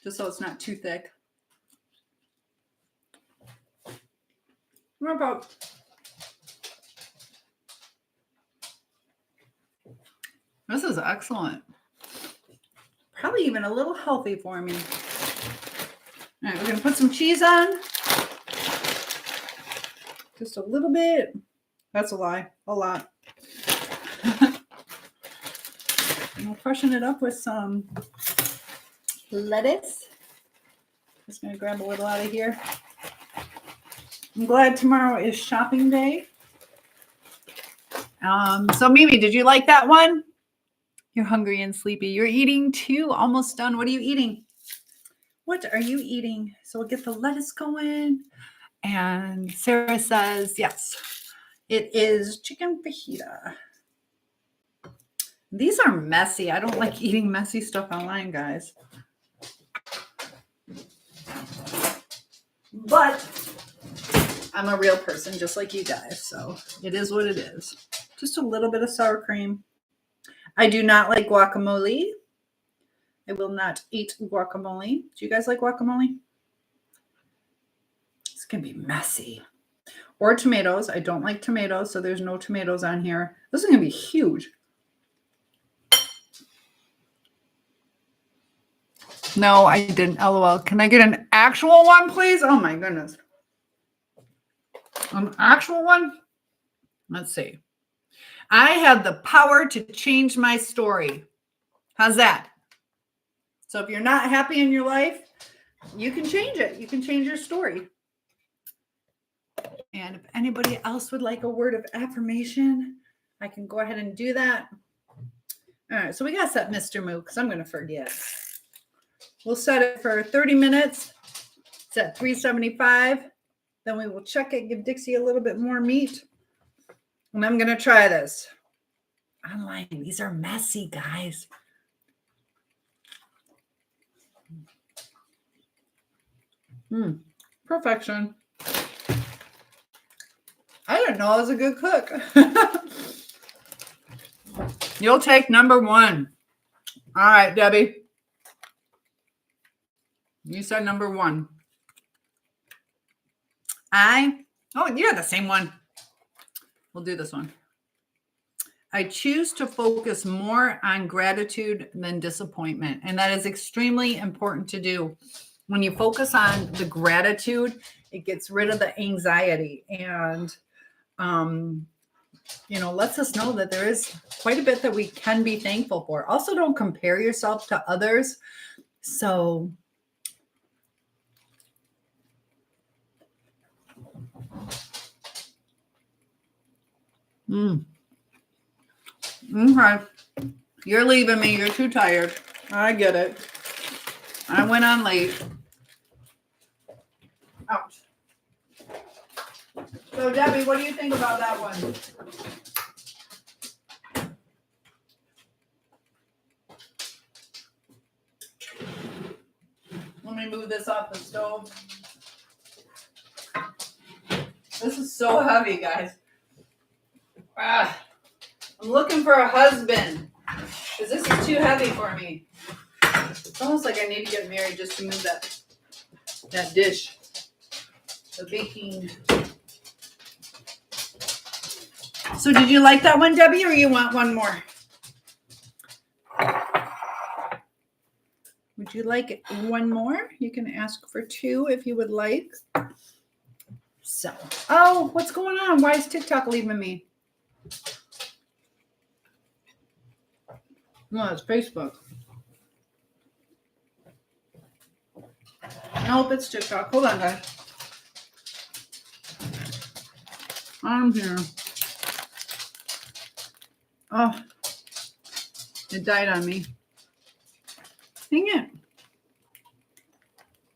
just so it's not too thick. What about... This is excellent. Probably even a little healthy for me. All right, we're going to put some cheese on. Just a little bit. That's a lie. A lot. And we'll freshen it up with some lettuce. Just going to grab a little out of here. I'm glad tomorrow is shopping day. So Mimi, did you like that one? You're hungry and sleepy. You're eating too. Almost done. What are you eating? What are you eating? So we'll get the lettuce going. And Sarah says, yes, it is chicken fajita. These are messy. I don't like eating messy stuff online, guys. But I'm a real person just like you guys. So it is what it is. Just a little bit of sour cream. I do not like guacamole. I will not eat guacamole. Do you guys like guacamole? It's going to be messy. Or tomatoes. I don't like tomatoes, so there's no tomatoes on here. This is going to be huge. No, I didn't. LOL. Can I get an actual one, please? Oh, my goodness. An actual one? Let's see. I have the power to change my story. How's that? So if you're not happy in your life, you can change it. You can change your story. And if anybody else would like a word of affirmation, I can go ahead and do that. All right, so we got to set Mr. Moo because I'm going to forget. We'll set it for 30 minutes. It's at 375. Then we will check it, give Dixie a little bit more meat. And I'm going to try this. Online, these are messy, guys. Perfection. I didn't know I was a good cook. You'll take number one. All right, Debbie. You said number one. Oh, you're the same one. We'll do this one. I choose to focus more on gratitude than disappointment. And that is extremely important to do. When you focus on the gratitude, it gets rid of the anxiety and, lets us know that there is quite a bit that we can be thankful for. Also, don't compare yourself to others. So, okay. You're leaving me. You're too tired. I get it. I went on late. Ouch. So, Debbie, what do you think about that one? Let me move this off the stove. This is so heavy, guys. I'm looking for a husband because this is too heavy for me. It's almost like I need to get married just to move that dish. The baking. So did you like that one, Debbie, or you want one more? Would you like one more? You can ask for two if you would like. So, what's going on? Why is TikTok leaving me? No, it's Facebook. Nope, it's TikTok. Hold on, guys. I'm here. Oh, It died on me. Dang it.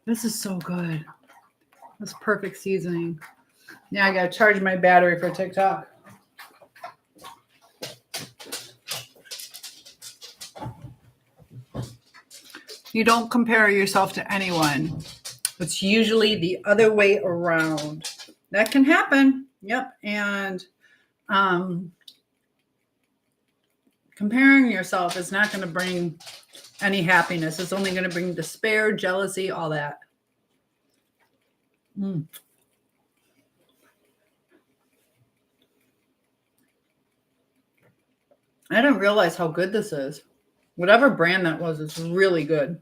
This is so good. That's perfect seasoning. Now I got to charge my battery for TikTok. You don't compare yourself to anyone. It's usually the other way around. That can happen. Yep. And comparing yourself is not going to bring any happiness. It's only going to bring despair, jealousy, all that. I didn't realize how good this is. Whatever brand that was, it's really good.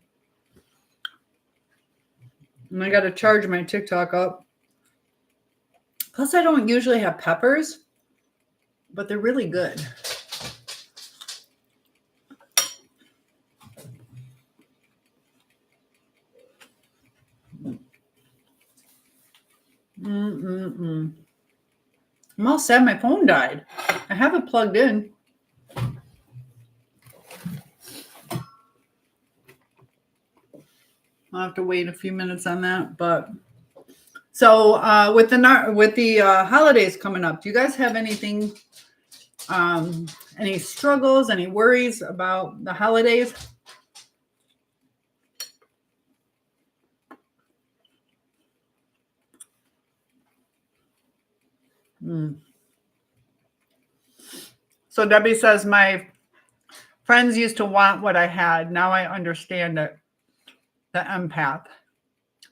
And I got to charge my TikTok up. Plus, I don't usually have peppers, but they're really good. I'm all sad my phone died. I have it plugged in. I'll have to wait a few minutes on that. But so with the holidays coming up, do you guys have anything, any struggles, any worries about the holidays? So Debbie says, my friends used to want what I had. Now I understand it. The empath.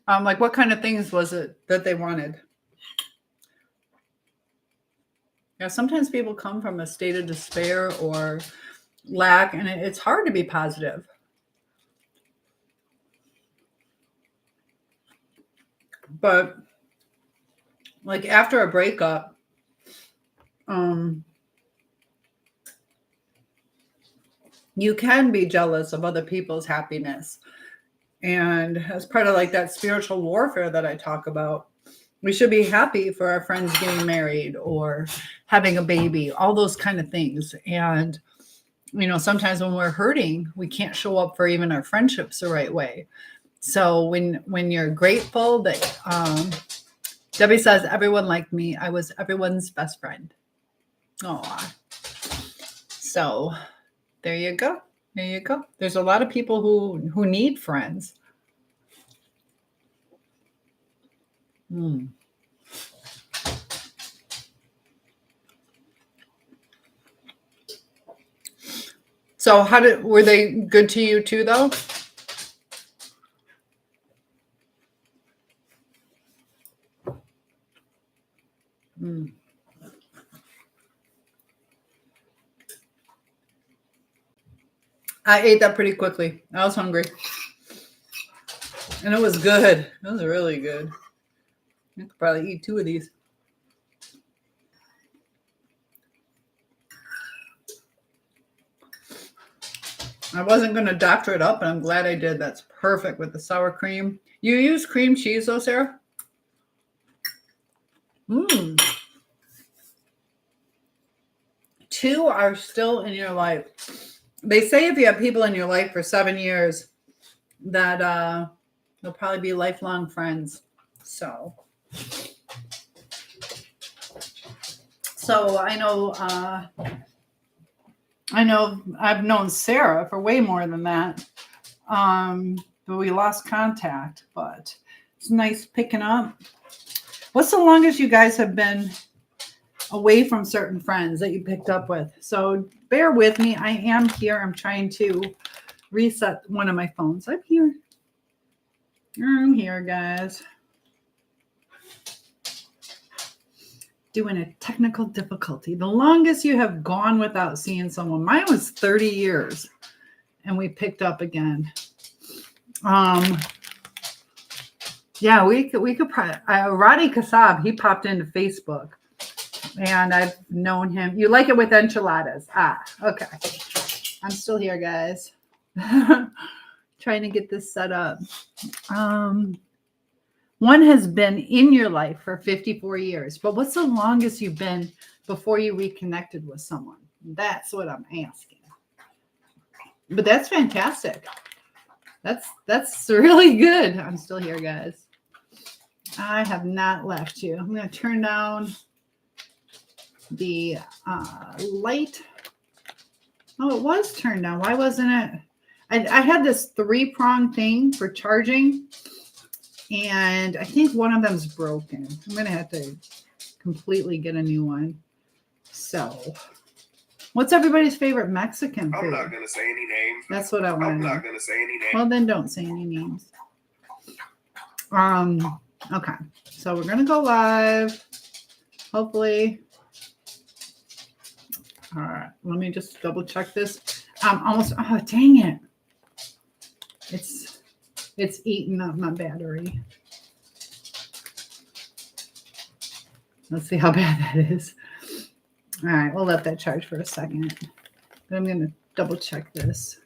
Like what kind of things was it that they wanted? Yeah, sometimes people come from a state of despair or lack, and it's hard to be positive. But like after a breakup, you can be jealous of other people's happiness. And as part of like that spiritual warfare that I talk about, we should be happy for our friends getting married or having a baby, all those kind of things. And, you know, sometimes when we're hurting, we can't show up for even our friendships the right way. So when you're grateful that, Debbie says, everyone liked me. I was everyone's best friend. Oh, so there you go. There you go. There's a lot of people who need friends. So were they good to you too, though? I ate that pretty quickly. I was hungry. And it was good. It was really good. I could probably eat 2 of these. I wasn't going to doctor it up, and I'm glad I did. That's perfect with the sour cream. You use cream cheese, though, Sarah? 2 are still in your life. They say if you have people in your life for 7 years, that they'll probably be lifelong friends. So I know I've known Sarah for way more than that. But we lost contact, but it's nice picking up. What's the longest you guys have been away from certain friends that you picked up with? So bear with me. I am here. I'm trying to reset one of my phones. I'm here, guys. Doing a technical difficulty. The longest you have gone without seeing someone. Mine was 30 years, and we picked up again. Yeah, we could probably. Roddy Kassab, he popped into Facebook, and I've known him. You like it with enchiladas? Okay. I'm still here, guys. Trying to get this set up. One has been in your life for 54 years, but what's the longest you've been before you reconnected with someone? That's what I'm asking. But that's fantastic. That's really good. I'm still here, guys. I have not left you. I'm going to turn down the light. Oh, it was turned down. Why wasn't it? I had this 3-prong thing for charging, and I think one of them's broken. I'm going to have to completely get a new one. So, what's everybody's favorite Mexican food? I'm not going to say any names. That's what I want to know. I'm not going to say any names. Well, then don't say any names. Okay. So we're going to go live. Hopefully. All right. Let me just double check this. Almost, oh, dang it. It's eating up my battery. Let's see how bad that is. All right. We'll let that charge for a second. But I'm going to double check this.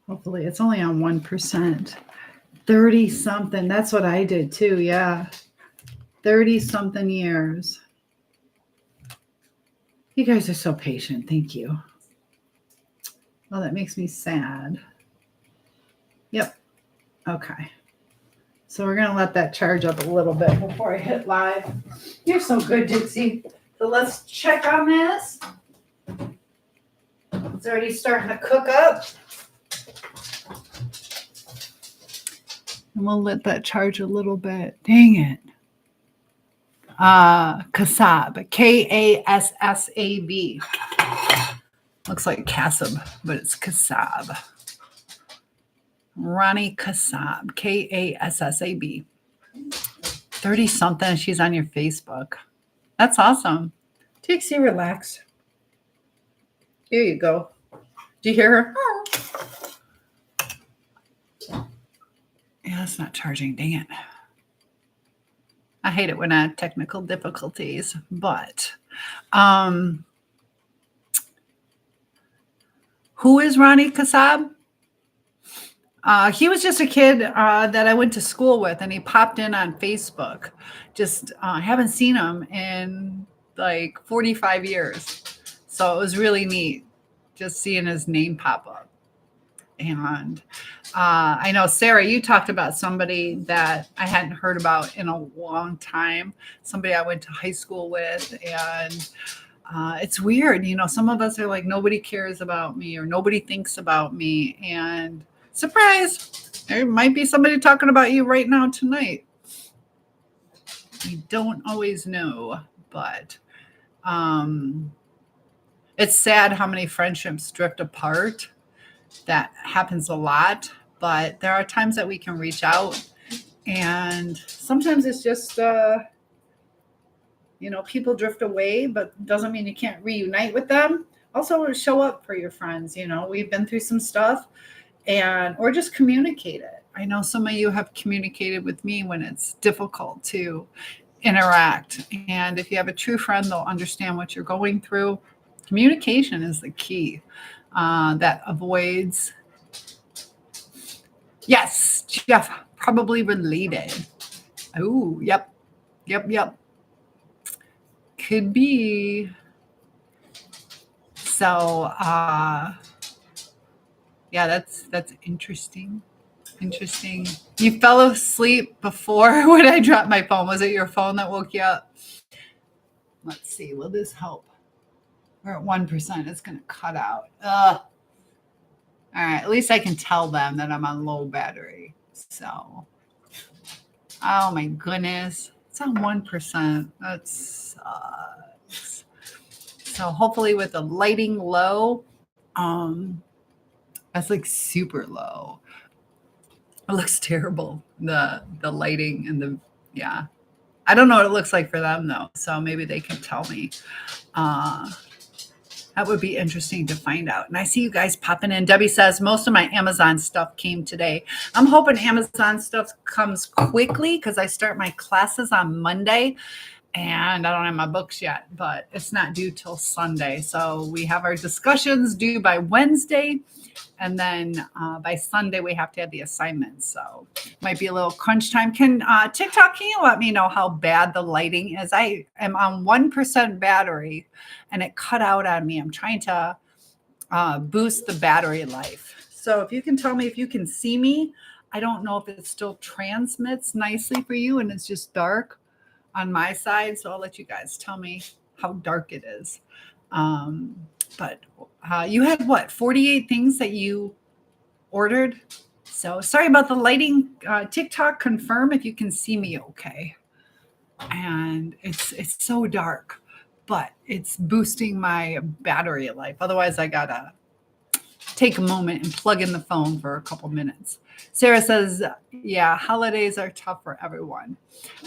Hopefully it's only on 1%. 30 something. That's what I did too. Yeah. 30 something years. You guys are so patient. Thank you. Well, that makes me sad. Yep. Okay. So we're going to let that charge up a little bit before I hit live. You're so good, Dixie. So let's check on this. It's already starting to cook up. And we'll let that charge a little bit. Dang it. Kassab. K-A-S-S-A-B. Looks like Kassab, but it's Kassab. Ronnie Kassab. K-A-S-S-A-B. 30 something. She's on your Facebook. That's awesome. Dixie, relax. Here you go. Do you hear her? Yeah, it's not charging. Dang it. I hate it when I have technical difficulties, but who is Ronnie Kassab? He was just a kid that I went to school with, and he popped in on Facebook. Just haven't seen him in like 45 years. So it was really neat just seeing his name pop up. And I know, Sarah, you talked about somebody that I hadn't heard about in a long time, somebody I went to high school with. And it's weird. You know, some of us are like, nobody cares about me or nobody thinks about me. And surprise, there might be somebody talking about you right now tonight. You don't always know, but it's sad how many friendships drift apart. That happens a lot, but there are times that we can reach out, and sometimes it's just, people drift away, but doesn't mean you can't reunite with them. Also, show up for your friends. You know, we've been through some stuff, or just communicate it. I know some of you have communicated with me when it's difficult to interact, and if you have a true friend, they'll understand what you're going through. Communication is the key. That avoids. Yes, Jeff, probably related. Oh, yep. Could be. So, yeah, that's interesting. Interesting. You fell asleep before when I dropped my phone. Was it your phone that woke you up? Let's see. Will this help? We're at 1%. It's going to cut out. All right. At least I can tell them that I'm on low battery. So, oh my goodness. It's on 1%. That sucks. So hopefully with the lighting low, that's like super low. It looks terrible. The lighting and yeah. I don't know what it looks like for them though. So maybe they can tell me. That would be interesting to find out. And I see you guys popping in. Debbie says, most of my Amazon stuff came today. I'm hoping Amazon stuff comes quickly because I start my classes on Monday. And I don't have my books yet, but it's not due till Sunday. So we have our discussions due by Wednesday. And then by Sunday, we have to have the assignments. So might be a little crunch time. TikTok, can you let me know how bad the lighting is? I am on 1% battery and it cut out on me. I'm trying to boost the battery life. So if you can tell me if you can see me, I don't know if it still transmits nicely for you and it's just dark on my side. So I'll let you guys tell me how dark it is. But you had what, 48 things that you ordered? So sorry about the lighting. TikTok, confirm if you can see me okay. And it's so dark, but it's boosting my battery life. Otherwise, I gotta take a moment and plug in the phone for a couple minutes. Sarah says, yeah, holidays are tough for everyone.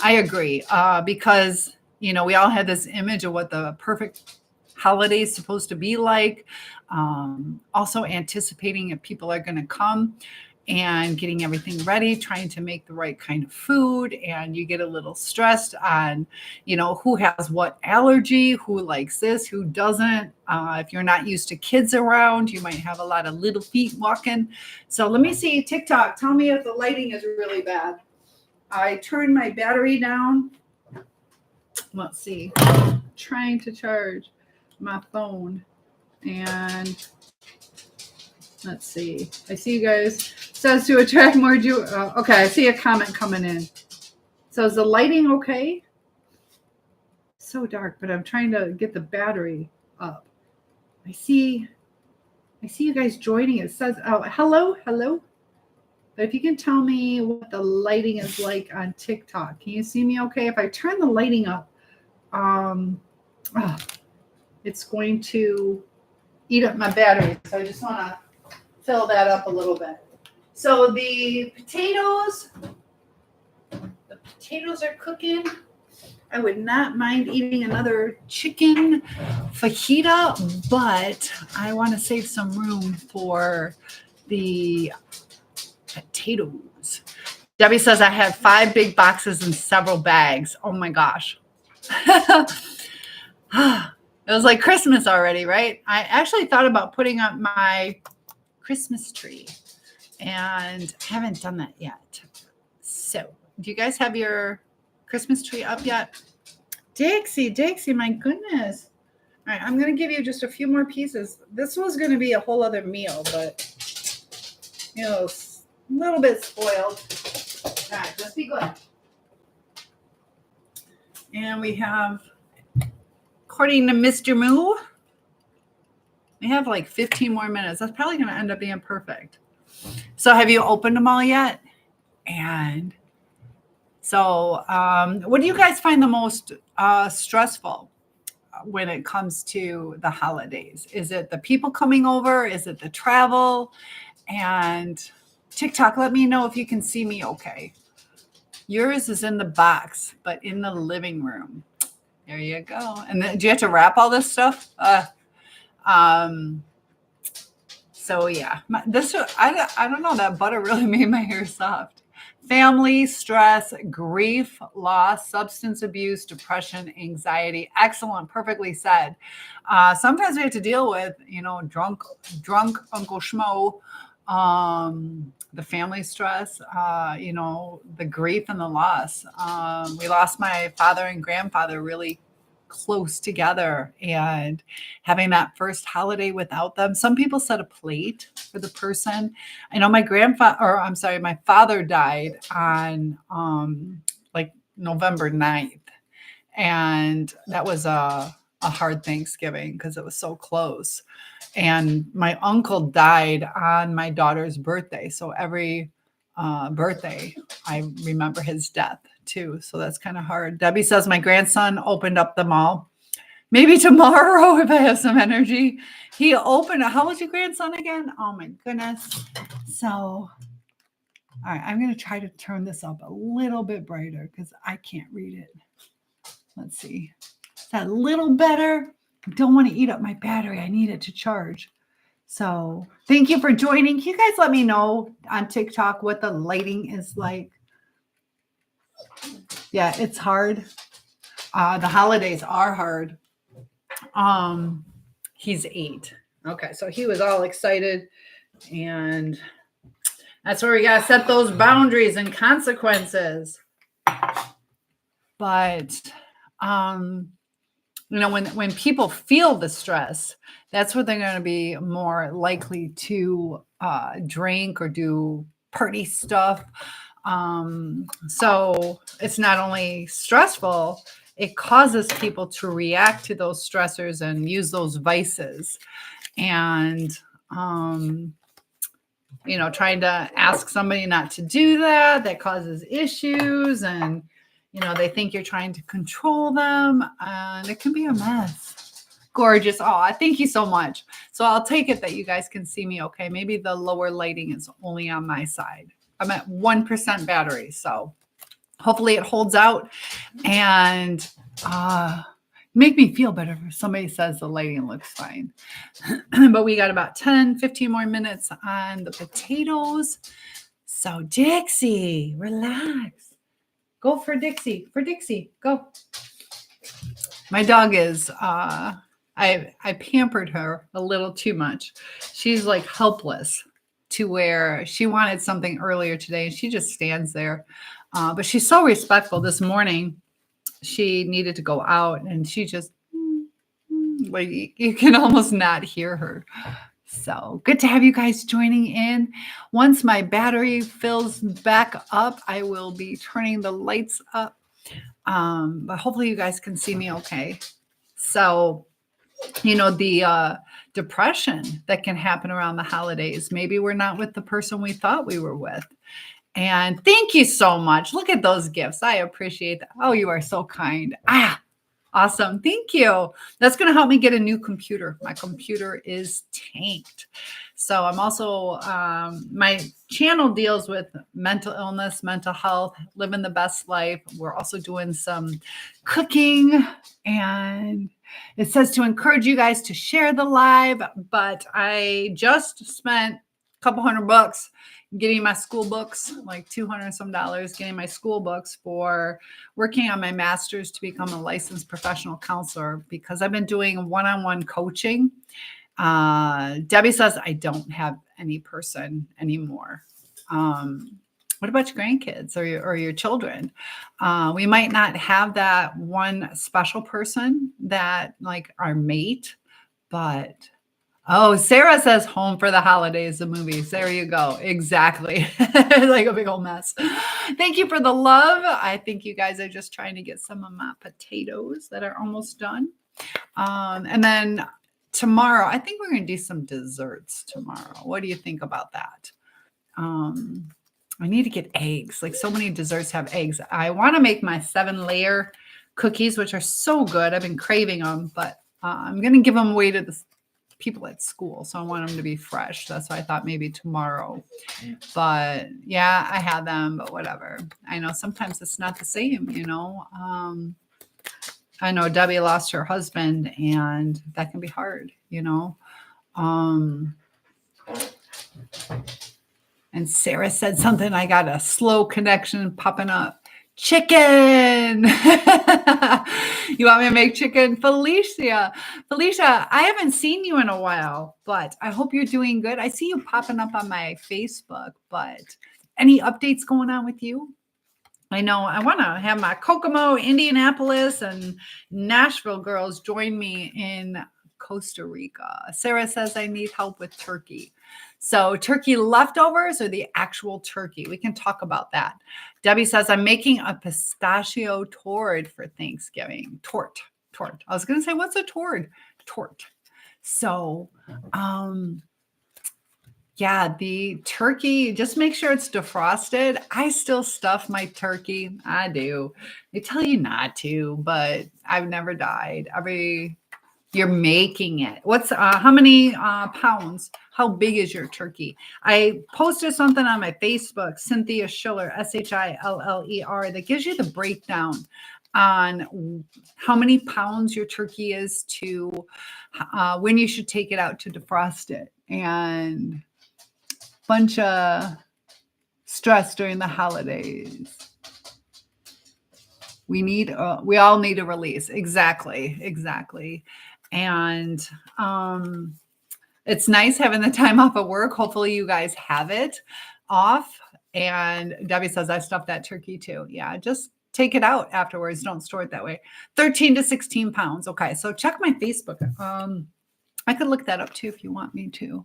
I agree, because, we all had this image of what the perfect holiday is supposed to be like. Also anticipating if people are going to come and getting everything ready, trying to make the right kind of food. And you get a little stressed on, who has what allergy, who likes this, who doesn't. If you're not used to kids around, you might have a lot of little feet walking. So let me see, TikTok, tell me if the lighting is really bad. I turned my battery down. Let's see, trying to charge my phone. And let's see. I see you guys. Says to attract more okay, I see a comment coming in. So is the lighting okay? So dark, but I'm trying to get the battery up. I see you guys joining. It says, oh, hello. But if you can tell me what the lighting is like on TikTok, can you see me okay? If I turn the lighting up, it's going to eat up my battery. So I just want to fill that up a little bit. So the potatoes are cooking. I would not mind eating another chicken fajita, but I want to save some room for the potatoes. Debbie says I have 5 big boxes and several bags. Oh my gosh. It was like Christmas already, right? I actually thought about putting up my Christmas tree and haven't done that yet. So, do you guys have your Christmas tree up yet? Dixie, my goodness. All right, I'm going to give you just a few more pieces. This was going to be a whole other meal, but, a little bit spoiled. All right, let's be good. And we have, according to Mr. Moo, we have like 15 more minutes. That's probably going to end up being perfect. So have you opened them all yet? And so what do you guys find the most stressful when it comes to the holidays? Is it the people coming over? Is it the travel? And TikTok, let me know if you can see me okay. Yours is in the box, but in the living room. There you go. And then, do you have to wrap all this stuff? So yeah, I don't know. That butter really made my hair soft. Family, stress, grief, loss, substance abuse, depression, anxiety. Excellent. Perfectly said. Sometimes we have to deal with, drunk Uncle Schmo, the family stress, the grief and the loss. We lost my father and grandfather really close together, and having that first holiday without them. Some people set a plate for the person. I know my father died on like November 9th. And that was a hard Thanksgiving because it was so close. And my uncle died on my daughter's birthday. So every birthday, I remember his death too. So that's kind of hard. Debbie says my grandson opened up the mall. Maybe tomorrow if I have some energy. He opened. How old's your grandson again? Oh my goodness. So, all right, I'm going to try to turn this up a little bit brighter because I can't read it. Let's see. Is that a little better? I don't want to eat up my battery. I need it to charge. So thank you for joining. Can you guys let me know on TikTok what the lighting is like? Yeah, it's hard. The holidays are hard. He's 8. Okay, so he was all excited, and that's where we gotta set those boundaries and consequences. But when people feel the stress, that's what they're going to be more likely to drink or do party stuff. So it's not only stressful, it causes people to react to those stressors and use those vices. And, trying to ask somebody not to do that causes issues. And, they think you're trying to control them. And it can be a mess. Gorgeous. Oh, thank you so much. So I'll take it that you guys can see me okay. Maybe the lower lighting is only on my side. I'm at 1% battery. So hopefully it holds out and make me feel better if somebody says the lighting looks fine. But we got about 10, 15 more minutes on the potatoes. So Dixie, relax. Go for Dixie. For Dixie, go. My dog is, I pampered her a little too much. She's like helpless to where she wanted something earlier today and she just stands there. But she's so respectful. This morning, she needed to go out and she just, like, you can almost not hear her. So good to have you guys joining in. Once my battery fills back up, I will be turning the lights up. But hopefully you guys can see me okay. So, the depression that can happen around the holidays. Maybe we're not with the person we thought we were with. And thank you so much. Look at those gifts. I appreciate that. Oh, you are so kind. Awesome. Thank you. That's going to help me get a new computer. My computer is tanked. So I'm also, my channel deals with mental illness, mental health, living the best life. We're also doing some cooking, and it says to encourage you guys to share the live, but I just spent a couple $100 getting my school books, like $200 and some, getting my school books for working on my master's to become a licensed professional counselor, because I've been doing one-on-one coaching. Debbie says I don't have any person anymore. What about your grandkids or your children? We might not have that one special person that like our mate, but oh, Sarah says Home for the Holidays, the movies. There you go. Exactly. Like a big old mess. Thank you for the love. I think you guys are just trying to get some of my potatoes that are almost done. And then tomorrow, I think we're going to do some desserts tomorrow. What do you think about that? I need to get eggs. Like so many desserts have eggs. I want to make my 7-layer cookies, which are so good. I've been craving them, but I'm going to give them away to the people at school. So I want them to be fresh. That's why I thought maybe tomorrow. But yeah, I had them, but whatever. I know sometimes it's not the same, I know Debbie lost her husband and that can be hard, And Sarah said something. I got a slow connection popping up. Chicken. You want me to make chicken? Felicia, I haven't seen you in a while, but I hope you're doing good. I see you popping up on my Facebook, but any updates going on with you? I know I want to have my Kokomo, Indianapolis, and Nashville girls join me in Costa Rica. Sarah says I need help with turkey. So turkey leftovers or the actual turkey? We can talk about that. Debbie says I'm making a pistachio tort for Thanksgiving. Tort. I was going to say, what's a tort? Tort. So, yeah, the turkey, just make sure it's defrosted. I still stuff my turkey. I do. They tell you not to, but I've never died. You're making it. What's how many pounds? How big is your turkey? I posted something on my Facebook, Cynthia Schiller, Schiller, that gives you the breakdown on how many pounds your turkey is to when you should take it out to defrost it. And bunch of stress during the holidays. We all need a release. Exactly. And it's nice having the time off of work. Hopefully you guys have it off. And Debbie says, I stuffed that turkey too. Yeah, just take it out afterwards. Don't store it that way. 13 to 16 pounds. Okay, so check my Facebook. I could look that up too if you want me to.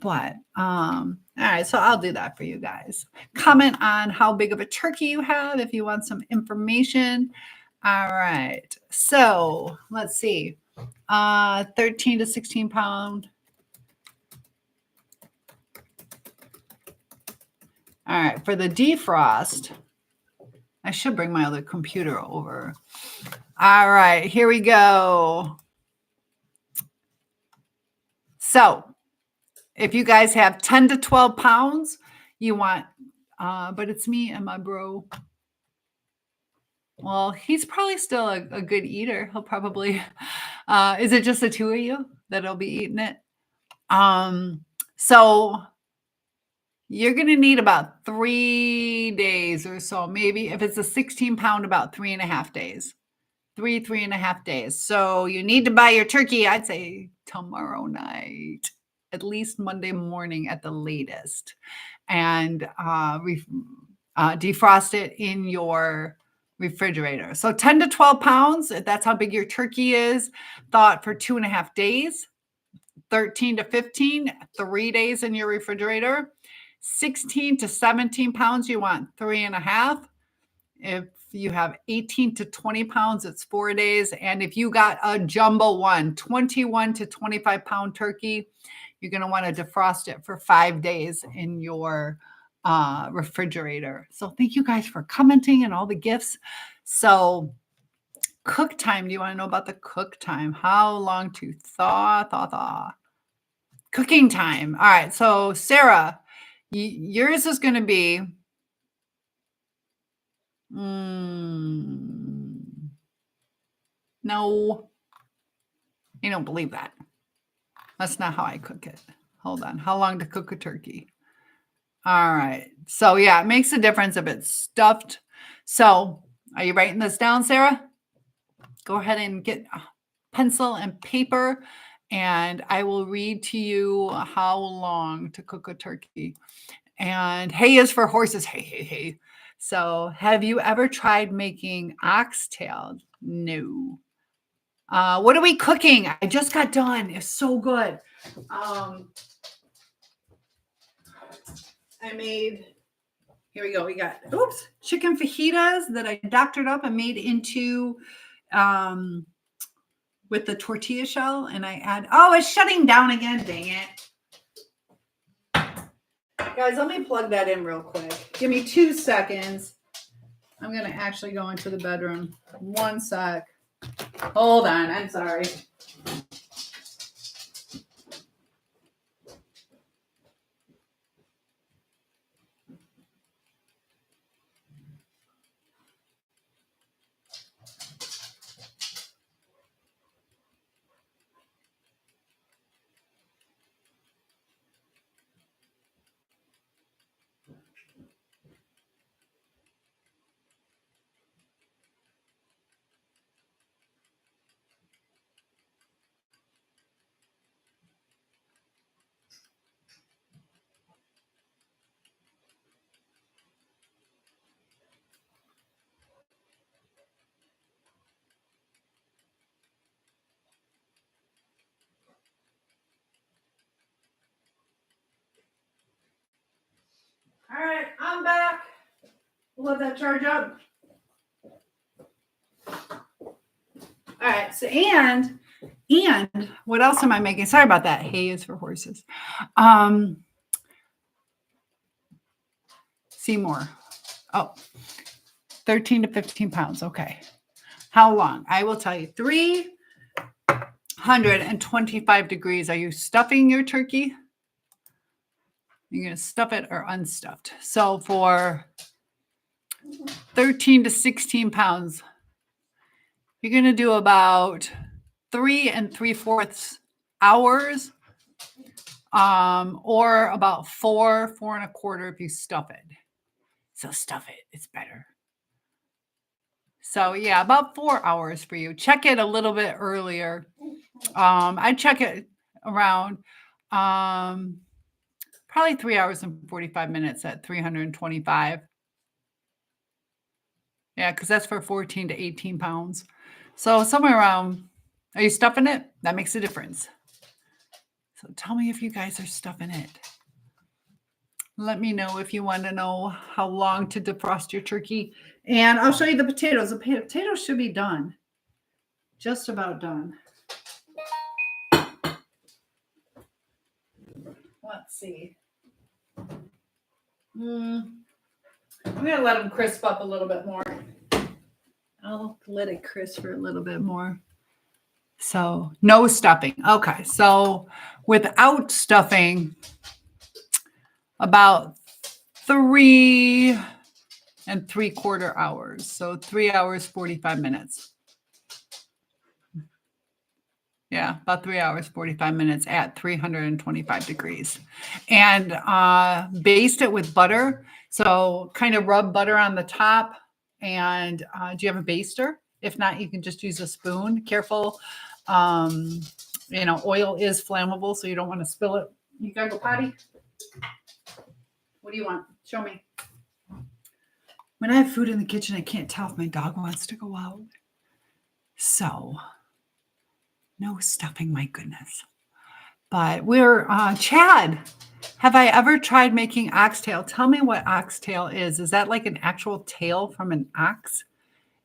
But all right, so I'll do that for you guys. Comment on how big of a turkey you have if you want some information. All right, so let's see. 13 to 16 pound. All right, for the defrost, I should bring my other computer over. All right, here we go. So if you guys have 10 to 12 pounds, you want, but it's me and my bro. Well, he's probably still a good eater. He'll probably, is it just the two of you that'll be eating it? So you're going to need about 3 days or so. Maybe if it's a 16 pound, about 3.5 days. 3.5 days. So you need to buy your turkey, I'd say tomorrow night, at least Monday morning at the latest, and defrost it in your refrigerator. So 10 to 12 pounds, if that's how big your turkey is, thawed for 2.5 days. 13 to 15, 3 days in your refrigerator. 16 to 17 pounds, you want 3.5. If you have 18 to 20 pounds, it's 4 days. And if you got a jumbo one, 21 to 25 pound turkey, you're going to want to defrost it for 5 days in your refrigerator. So thank you guys for commenting and all the gifts. So cook time. Do you want to know about the cook time? How long to thaw? Cooking time. All right. So Sarah, yours is going to be no, you don't believe that. That's not how I cook it. Hold on. How long to cook a turkey? All right. So yeah, it makes a difference if it's stuffed. So are you writing this down, Sarah? Go ahead and get a pencil and paper, and I will read to you how long to cook a turkey. And hay is for horses. Hay. So have you ever tried making oxtail? No. What are we cooking? I just got done. It's so good. I made, here we go. We got, chicken fajitas that I doctored up and made into, with the tortilla shell. And I add, it's shutting down again. Dang it. Guys, let me plug that in real quick. Give me 2 seconds. I'm going to actually go into the bedroom. 1 sec. Hold on. I'm sorry. All right, I'm back. We'll let that charge up. All right, so and what else am I making? Sorry about that. Hay is for horses. Seymour. 13 to 15 pounds. Okay. How long? I will tell you. 325 degrees. Are you stuffing your turkey? You're going to stuff it or unstuffed. So for 13 to 16 pounds, you're going to do about 3 3/4 hours, or about 4.25 if you stuff it. So stuff it. It's better. So yeah, about 4 hours for you. Check it a little bit earlier. I check it around probably 3 hours and 45 minutes at 325. Yeah, because that's for 14 to 18 pounds. So somewhere around, are you stuffing it? That makes a difference. So tell me if you guys are stuffing it. Let me know if you want to know how long to defrost your turkey. And I'll show you the potatoes. The potatoes should be done. Just about done. Let's see. I'm going to let them crisp up a little bit more. I'll let it crisp for a little bit more. So no stuffing. Okay. So without stuffing, about 3.75 hours. So 3 hours, 45 minutes. Yeah, about 3 hours, 45 minutes at 325 degrees. And baste it with butter. So kind of rub butter on the top. And do you have a baster? If not, you can just use a spoon. Careful. Oil is flammable, so you don't want to spill it. You got to go potty? What do you want? Show me. When I have food in the kitchen, I can't tell if my dog wants to go out. So... no stuffing, my goodness. But we're, Chad, have I ever tried making oxtail? Tell me what oxtail is. Is that like an actual tail from an ox?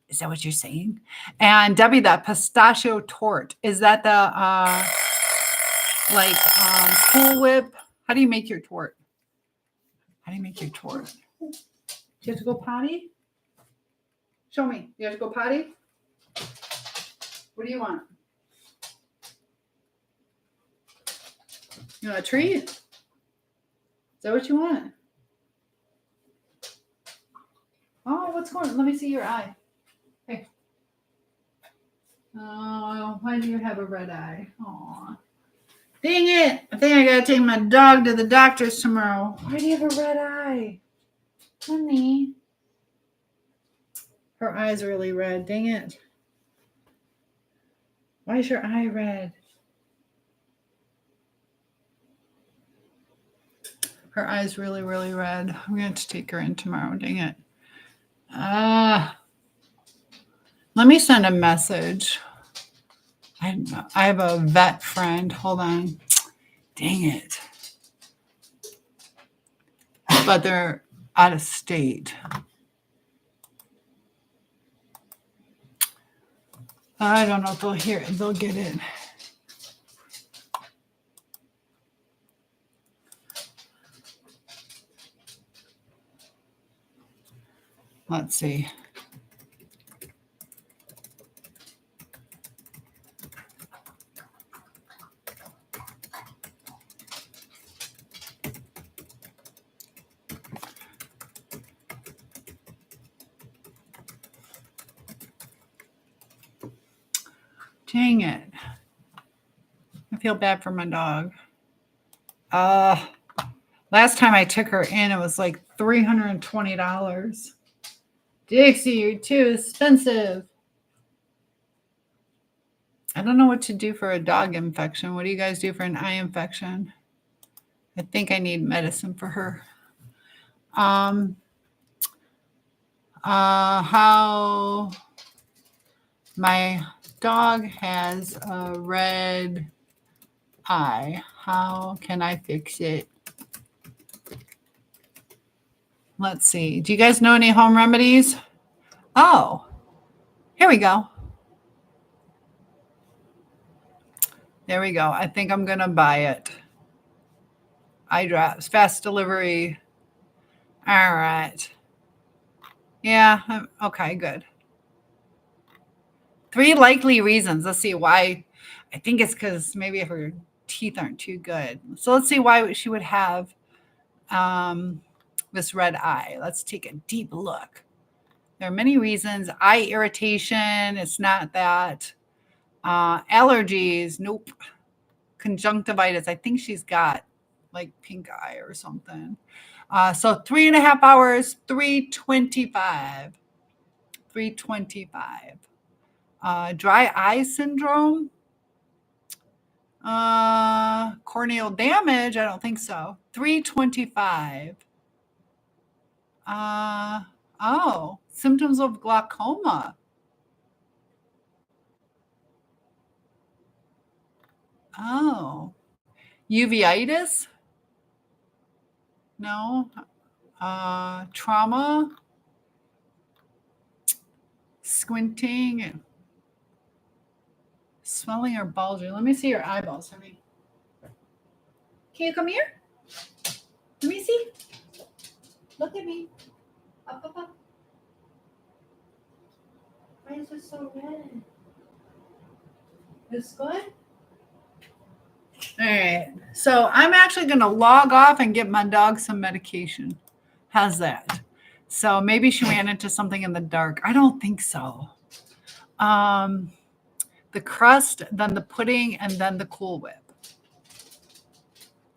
Is that what you're saying? And Debbie, that pistachio tort, is that the, Cool Whip? How do you make your tort? How do you make your tort? Do you have to go potty? Show me. You have to go potty? What do you want? You want a treat? Is that what you want? Oh, what's going on? Let me see your eye. Hey. Oh, why do you have a red eye? Aw. Dang it. I think I gotta take my dog to the doctor's tomorrow. Why do you have a red eye? Honey. Her eye's really red. Dang it. Why is your eye red? Her eye's really, really red. I'm going to have to take her in tomorrow. Dang it. Let me send a message. I have a vet friend. Hold on. Dang it. But they're out of state. I don't know if they'll hear it. They'll get it. Let's see. Dang it. I feel bad for my dog. Last time I took her in, it was like $320. Dixie, you're too expensive. I don't know what to do for a dog infection. What do you guys do for an eye infection? I think I need medicine for her. How my dog has a red eye. How can I fix it? Let's see. Do you guys know any home remedies? Oh, here we go. There we go. I think I'm going to buy it. Eye drops, fast delivery. All right. Yeah. Okay, good. 3 likely reasons. Let's see why. I think it's because maybe her teeth aren't too good. So let's see why she would have this red eye. Let's take a deep look. There are many reasons. Eye irritation. It's not that. Allergies. Nope. Conjunctivitis. I think she's got like pink eye or something. So 3.5 hours, 325. 325. Dry eye syndrome. Corneal damage. I don't think so. 325. Oh, symptoms of glaucoma. Oh, uveitis? No. Trauma, squinting, swelling or bulging. Let me see your eyeballs, honey. Can you come here? Let me see. Look at me. Up, up, up. Why is it so red? This good? All right. So I'm actually going to log off and get my dog some medication. How's that? So maybe she ran into something in the dark. I don't think so. The crust, then the pudding, and then the Cool Whip.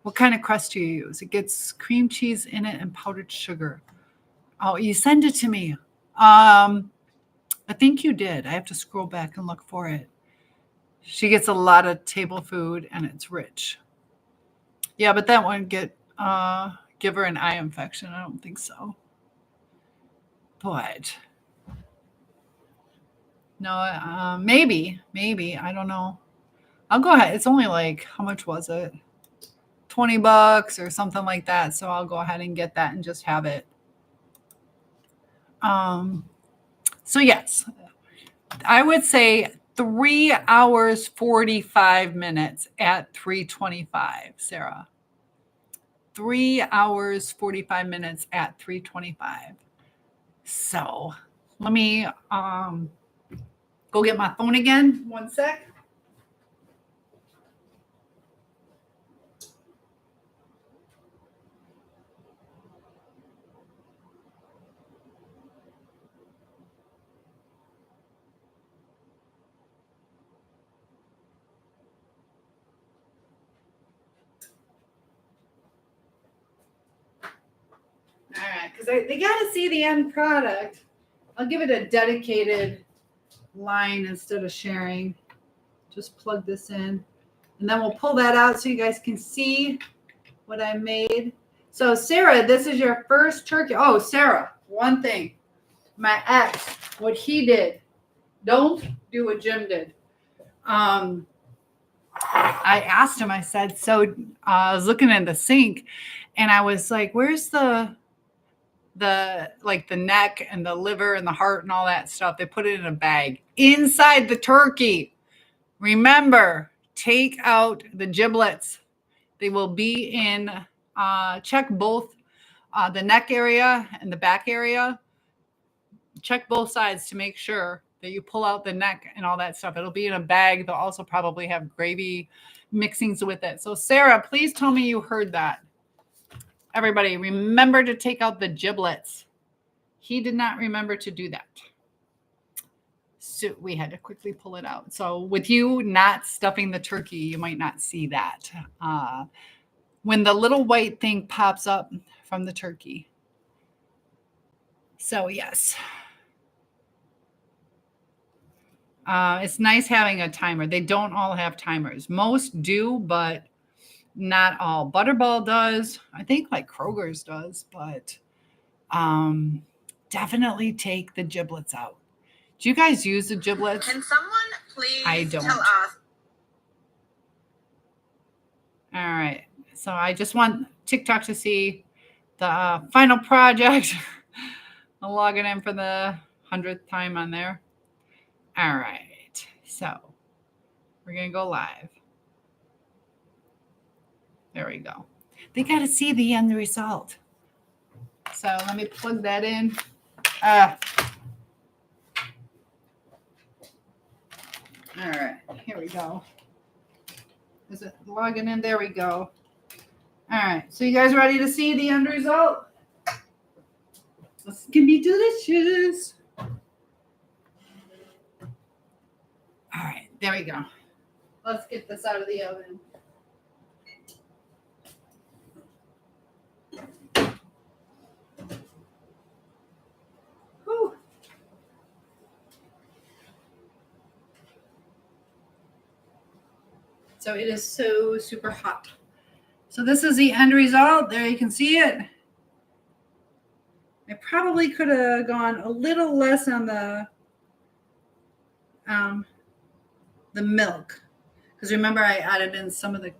What kind of crust do you use? It gets cream cheese in it and powdered sugar. Oh, you send it to me. I think you did. I have to scroll back and look for it. She gets a lot of table food and it's rich. Yeah, but that wouldn't give her an eye infection. I don't think so. But no, maybe. I don't know. I'll go ahead. It's only like, how much was it? $20 or something like that. So I'll go ahead and get that and just have it. So yes, I would say 3 hours, 45 minutes at 3:25, Sarah. 3 hours, 45 minutes at 3:25. So let me go get my phone again. One sec. All right, because they got to see the end product. I'll give it a dedicated line instead of sharing. Just plug this in. And then we'll pull that out so you guys can see what I made. So, Sarah, this is your first turkey. Oh, Sarah, one thing. My ex, what he did. Don't do what Jim did. I asked him, I said, so I was looking in the sink and I was like, where's the neck and the liver and the heart and all that stuff? They put it in a bag inside the turkey. Remember, take out the giblets. They will be in, check both the neck area and the back area. Check both sides to make sure that you pull out the neck and all that stuff. It'll be in a bag. They'll also probably have gravy mixings with it. So Sarah, please tell me you heard that. Everybody, remember to take out the giblets. He did not remember to do that. So we had to quickly pull it out. So with you not stuffing the turkey, you might not see that. When the little white thing pops up from the turkey. So yes. It's nice having a timer. They don't all have timers. Most do, but not all. Butterball does. I think like Kroger's does, but definitely take the giblets out. Do you guys use the giblets? Can someone please I don't. tell us? All right. So I just want TikTok to see the final project. I'm logging in for the 100th time on there. All right. So we're going to go live. There we go. They got to see the end result. So let me plug that in. All right. Here we go. Is it logging in? There we go. All right. So you guys ready to see the end result? This can be delicious. All right. There we go. Let's get this out of the oven. Whew. So it is so super hot. So this is the end result. There you can see it. I probably could have gone a little less on the milk, because remember I added in some of the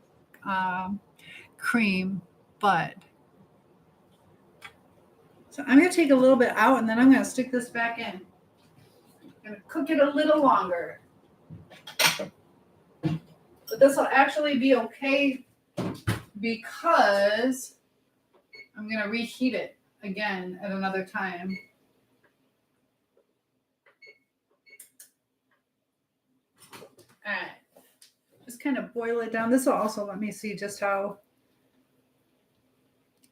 cream, but so I'm going to take a little bit out and then I'm going to stick this back in. I'm going to cook it a little longer. But this will actually be okay because I'm going to reheat it again at another time. All right. Just kind of boil it down. This will also let me see just how.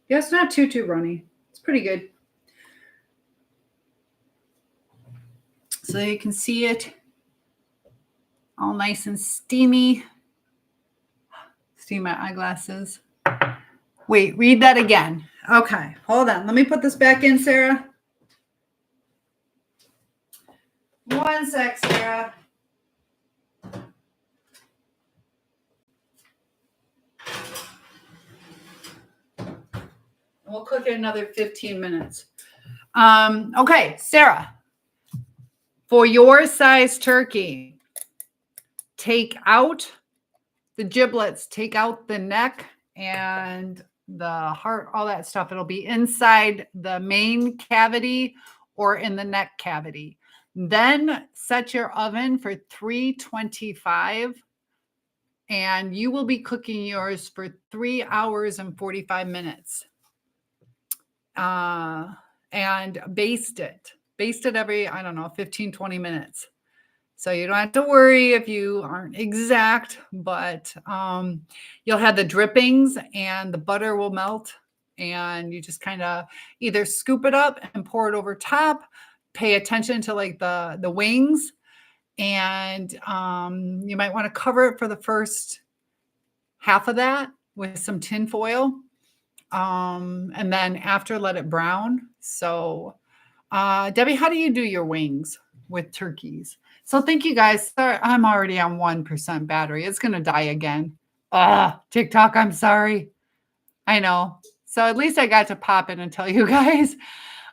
Yeah, it's not too runny. It's pretty good. So you can see it all nice and steamy. Steam my eyeglasses. Wait, read that again. Okay, hold on. Let me put this back in, Sarah. One sec, Sarah. We'll cook it another 15 minutes. Okay, Sarah. For your size turkey, take out the giblets, take out the neck and the heart, all that stuff. It'll be inside the main cavity or in the neck cavity. Then set your oven for 325 and you will be cooking yours for 3 hours and 45 minutes. And baste it. Baste it every, 15, 20 minutes. So you don't have to worry if you aren't exact, but you'll have the drippings and the butter will melt and you just kind of either scoop it up and pour it over top, pay attention to like the wings, and you might want to cover it for the first half of that with some tin foil. And then after let it brown. So Debbie, how do you do your wings with turkeys? So thank you guys. Sorry, I'm already on 1% battery. It's going to die again. TikTok, I'm sorry. I know. So at least I got to pop in and tell you guys.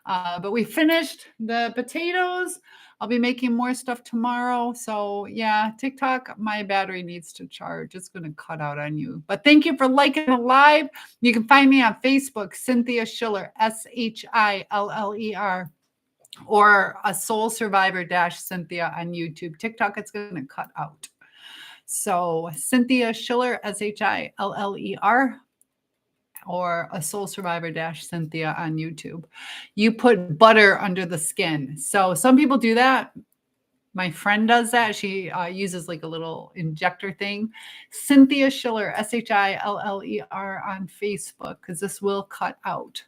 But we finished the potatoes. I'll be making more stuff tomorrow. So yeah, TikTok, my battery needs to charge. It's going to cut out on you. But thank you for liking the live. You can find me on Facebook, Cynthia Schiller, SHILLER. Or a Soul Survivor Cynthia on YouTube. TikTok, it's going to cut out. So Cynthia Schiller, SHILLER, or a Soul Survivor Cynthia on YouTube. You put butter under the skin. So some people do that. My friend does that. She uses like a little injector thing. Cynthia Schiller, SHILLER on Facebook, because this will cut out.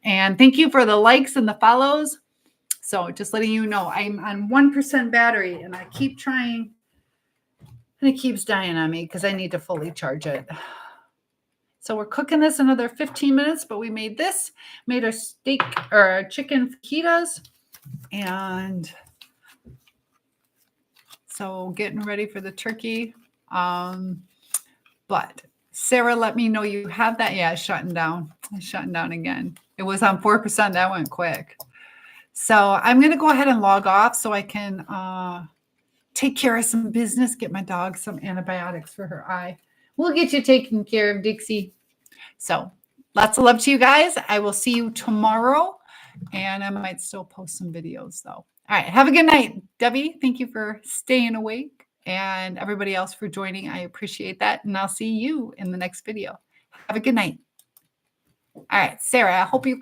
And thank you for the likes and the follows. So just letting you know, I'm on 1% battery and I keep trying and it keeps dying on me because I need to fully charge it. So we're cooking this another 15 minutes, but we made a steak or chicken fajitas. And so getting ready for the turkey. But Sarah, let me know you have that. Yeah, it's shutting down. It's shutting down again. It was on 4%. That went quick. So I'm going to go ahead and log off so I can take care of some business, get my dog some antibiotics for her eye. We'll get you taken care of, Dixie. So lots of love to you guys. I will see you tomorrow. And I might still post some videos, though. All right. Have a good night. Debbie, thank you for staying awake. And everybody else for joining. I appreciate that. And I'll see you in the next video. Have a good night. All right, Sarah, I hope you guys